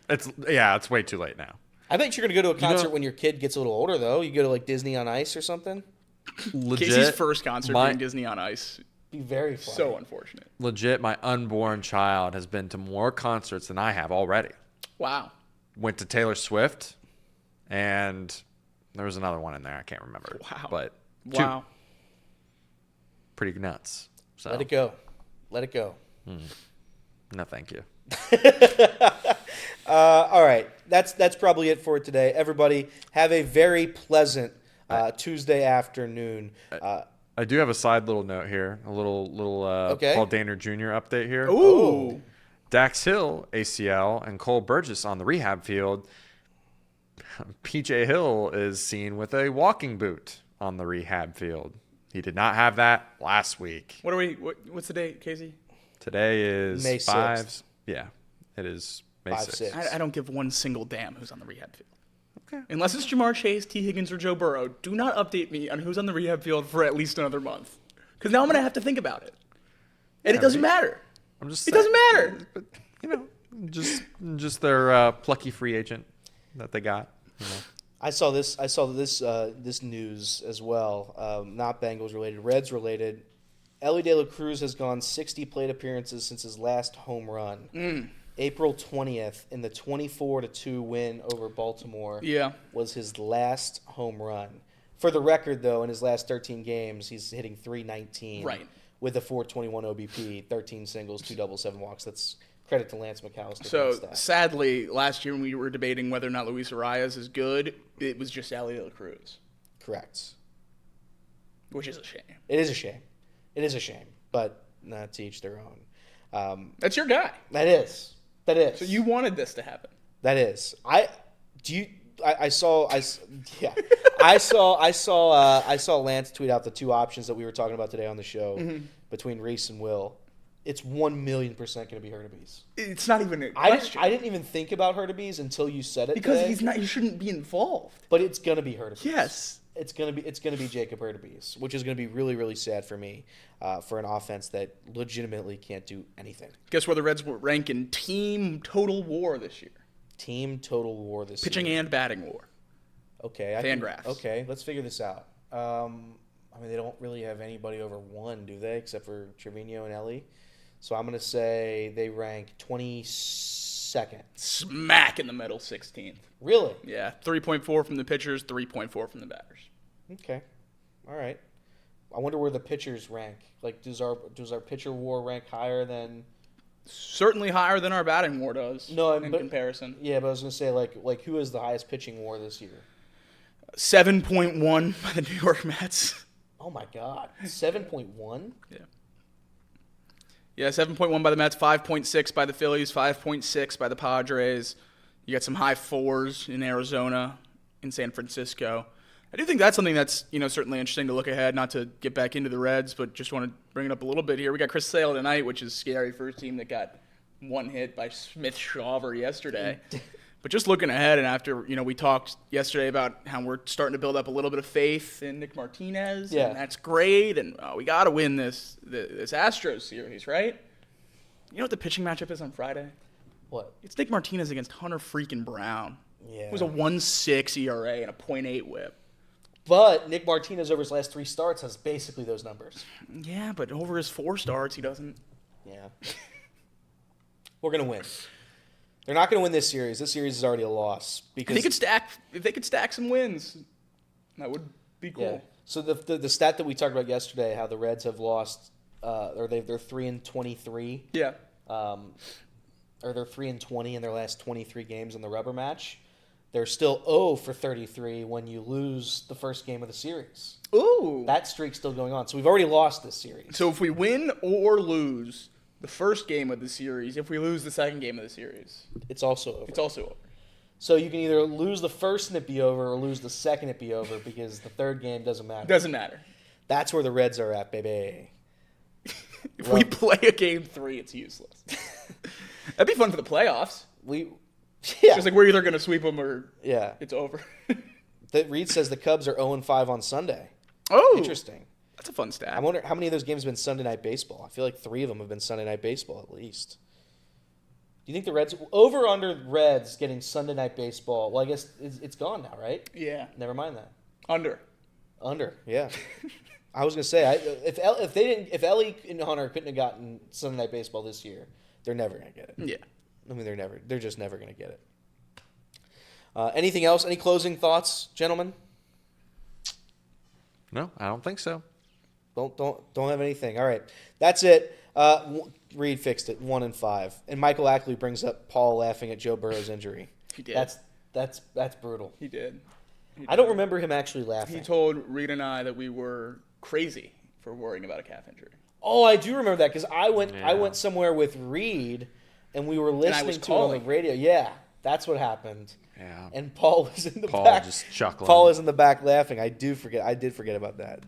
A: It's way too late now.
B: I think you're going to go to a concert when your kid gets a little older, though. You go to like Disney on Ice or something.
A: Legit,
C: Casey's first concert
A: my-
C: being Disney on Ice.
B: Be very fun.
C: So unfortunate.
A: Legit, my unborn child has been to more concerts than I have already.
C: Wow.
A: Went to Taylor Swift, and there was another one in there. I can't remember.
C: Wow.
A: But
C: Wow.
A: pretty nuts. So
B: Let it go. Let it go.
A: no, thank you.
B: All right. That's probably it for today. Everybody, have a very pleasant Tuesday afternoon.
A: I do have a side little note here, a little
B: Okay.
A: Paul Daner Jr. update here.
C: Ooh.
B: Dax
A: Dax Hill, ACL, and Cole Burgess on the rehab field. PJ Hill is seen with a walking boot on the rehab field. He did not have that last week.
C: What's the date, Casey?
A: Today is
B: May
A: 5.
B: 6th.
A: Yeah, it is May
B: 5,
A: 6th.
B: 6.
C: I don't give one single damn who's on the rehab field.
A: Okay.
C: Unless it's Jamar Chase, T. Higgins, or Joe Burrow, do not update me on who's on the rehab field for at least another month. Because now I'm going to have to think about it. And it doesn't matter.
A: I'm just
C: It
A: saying,
C: doesn't matter.
A: But, just their plucky free agent that they got.
B: I saw this news as well. Not Bengals related, Reds related. Ellie De La Cruz has gone 60 plate appearances since his last home run. April 20th in the 24-2 win over Baltimore.
C: Yeah.
B: Was his last home run. For the record, though, in his last 13 games, he's hitting .319.
C: Right.
B: With a .421 OBP, 13 singles, 2 doubles, 7 walks. That's credit to Lance McAllister.
C: So,
B: for that.
C: sadly, last year when we were debating whether or not Luis Arias is good, it was just Ali De La Cruz,
B: Correct.
C: which is a shame.
B: It is a shame. It is a shame, but not to each their own.
C: That's your guy.
B: That is.
C: So you wanted this to happen.
B: That is. I saw Lance tweet out the two options that we were talking about today on the show between Reese and Will. It's 1,000,000% going to be Hurtubise.
C: It's not even a question.
B: I didn't even think about Hurtubise until you said it.
C: Because
B: today,
C: he shouldn't be involved.
B: But it's going to be Hurtubise.
C: Yes.
B: It's gonna be Jacob Hurtubise, which is gonna be really, really sad for me, for an offense that legitimately can't do anything.
C: Guess where the Reds will rank in team total WAR this year?
B: Team total WAR this
C: Pitching
B: year.
C: and batting WAR.
B: Okay.
C: Fangraphs.
B: Okay, let's figure this out. I mean, they don't really have anybody over 1, do they? Except for Trevino and Ellie. So I'm gonna say they rank 22nd.
C: Smack in the middle, 16th.
B: Really?
C: Yeah, 3.4 from the pitchers, 3.4 from the batters.
B: Okay. All right. I wonder where the pitchers rank. Like, does our pitcher WAR rank higher than?
C: Certainly higher than our batting WAR does.
B: No,
C: in comparison.
B: Yeah, but I was gonna say like who has the highest pitching WAR this year?
C: 7.1 by the New York Mets.
B: Oh my God, 7.1.
C: Yeah. Yeah, 7.1 by the Mets, 5.6 by the Phillies, 5.6 by the Padres. You got some high 4s in Arizona, in San Francisco. I do think that's something that's, certainly interesting to look ahead, not to get back into the Reds, but just want to bring it up a little bit here. We got Chris Sale tonight, which is scary for a team that got one hit by Smith Shawver yesterday. But just looking ahead, and after, we talked yesterday about how we're starting to build up a little bit of faith in Nick Martinez, and that's great, and we got to win this Astros series, right? You know what the pitching matchup is on Friday?
B: What?
C: It's Nick Martinez against Hunter freaking Brown.
B: Yeah.
C: It was a 1.6 ERA and a .8 WHIP.
B: But Nick Martinez over his last 3 starts has basically those numbers.
C: Yeah, but over his 4 starts, he doesn't.
B: Yeah. We're gonna win. They're not going to win this series. This series is already a loss because
C: if they could stack some wins, that would be cool.
B: Yeah. So the stat that we talked about yesterday, how the Reds have lost, or they're 3-23.
C: Yeah.
B: Or they're 3-20 in their last 23 games in the rubber match. They're still 0-33 when you lose the first game of the series.
C: Ooh.
B: That streak's still going on. So we've already lost this series.
C: So if we win or lose the first game of the series, if we lose the second game of the series,
B: it's also over.
C: It's also over.
B: So you can either lose the first and it be over or lose the second and it be over because the third game doesn't matter.
C: Doesn't matter.
B: That's where the Reds are at, baby.
C: If we play a game 3, it's useless. That'd be fun for the playoffs.
B: Yeah.
C: Just like we're either going to sweep them or it's over.
B: Reed says the Cubs are 0-5 on Sunday.
C: Oh.
B: Interesting.
C: That's a fun stat.
B: I wonder how many of those games have been Sunday Night Baseball. I feel like 3 of them have been Sunday Night Baseball at least. Do you think the Reds over under Reds getting Sunday Night Baseball? Well, I guess it's gone now, right?
C: Yeah.
B: Never mind that.
C: Under.
B: Yeah. I was gonna say if Ellie and Hunter couldn't have gotten Sunday Night Baseball this year, they're never gonna get it.
C: Yeah.
B: I mean, they're just never gonna get it. Anything else? Any closing thoughts, gentlemen?
A: No, I don't think so.
B: Don't have anything. All right, that's it. Reed fixed it. 1-5, and Michael Ackley brings up Paul laughing at Joe Burrow's injury.
C: He did.
B: That's brutal.
C: He did.
B: I don't remember him actually laughing.
C: He told Reed and I that we were crazy for worrying about a calf injury.
B: Oh, I do remember that because I went somewhere with Reed, and we were listening to it on the radio. Yeah, that's what happened.
A: Yeah.
B: And Paul was in the
A: Paul
B: back.
A: just chuckling.
B: Paul is in the back laughing. I did forget about that.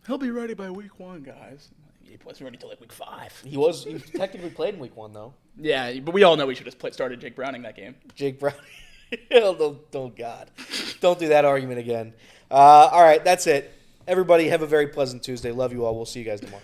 C: He'll be ready by week 1, guys. He wasn't ready till like week 5.
B: He technically played in week 1 though.
C: Yeah, but we all know we should have started Jake Browning that game.
B: Jake Brown. Don't God. Don't do that argument again. All right, that's it. Everybody have a very pleasant Tuesday. Love you all. We'll see you guys tomorrow.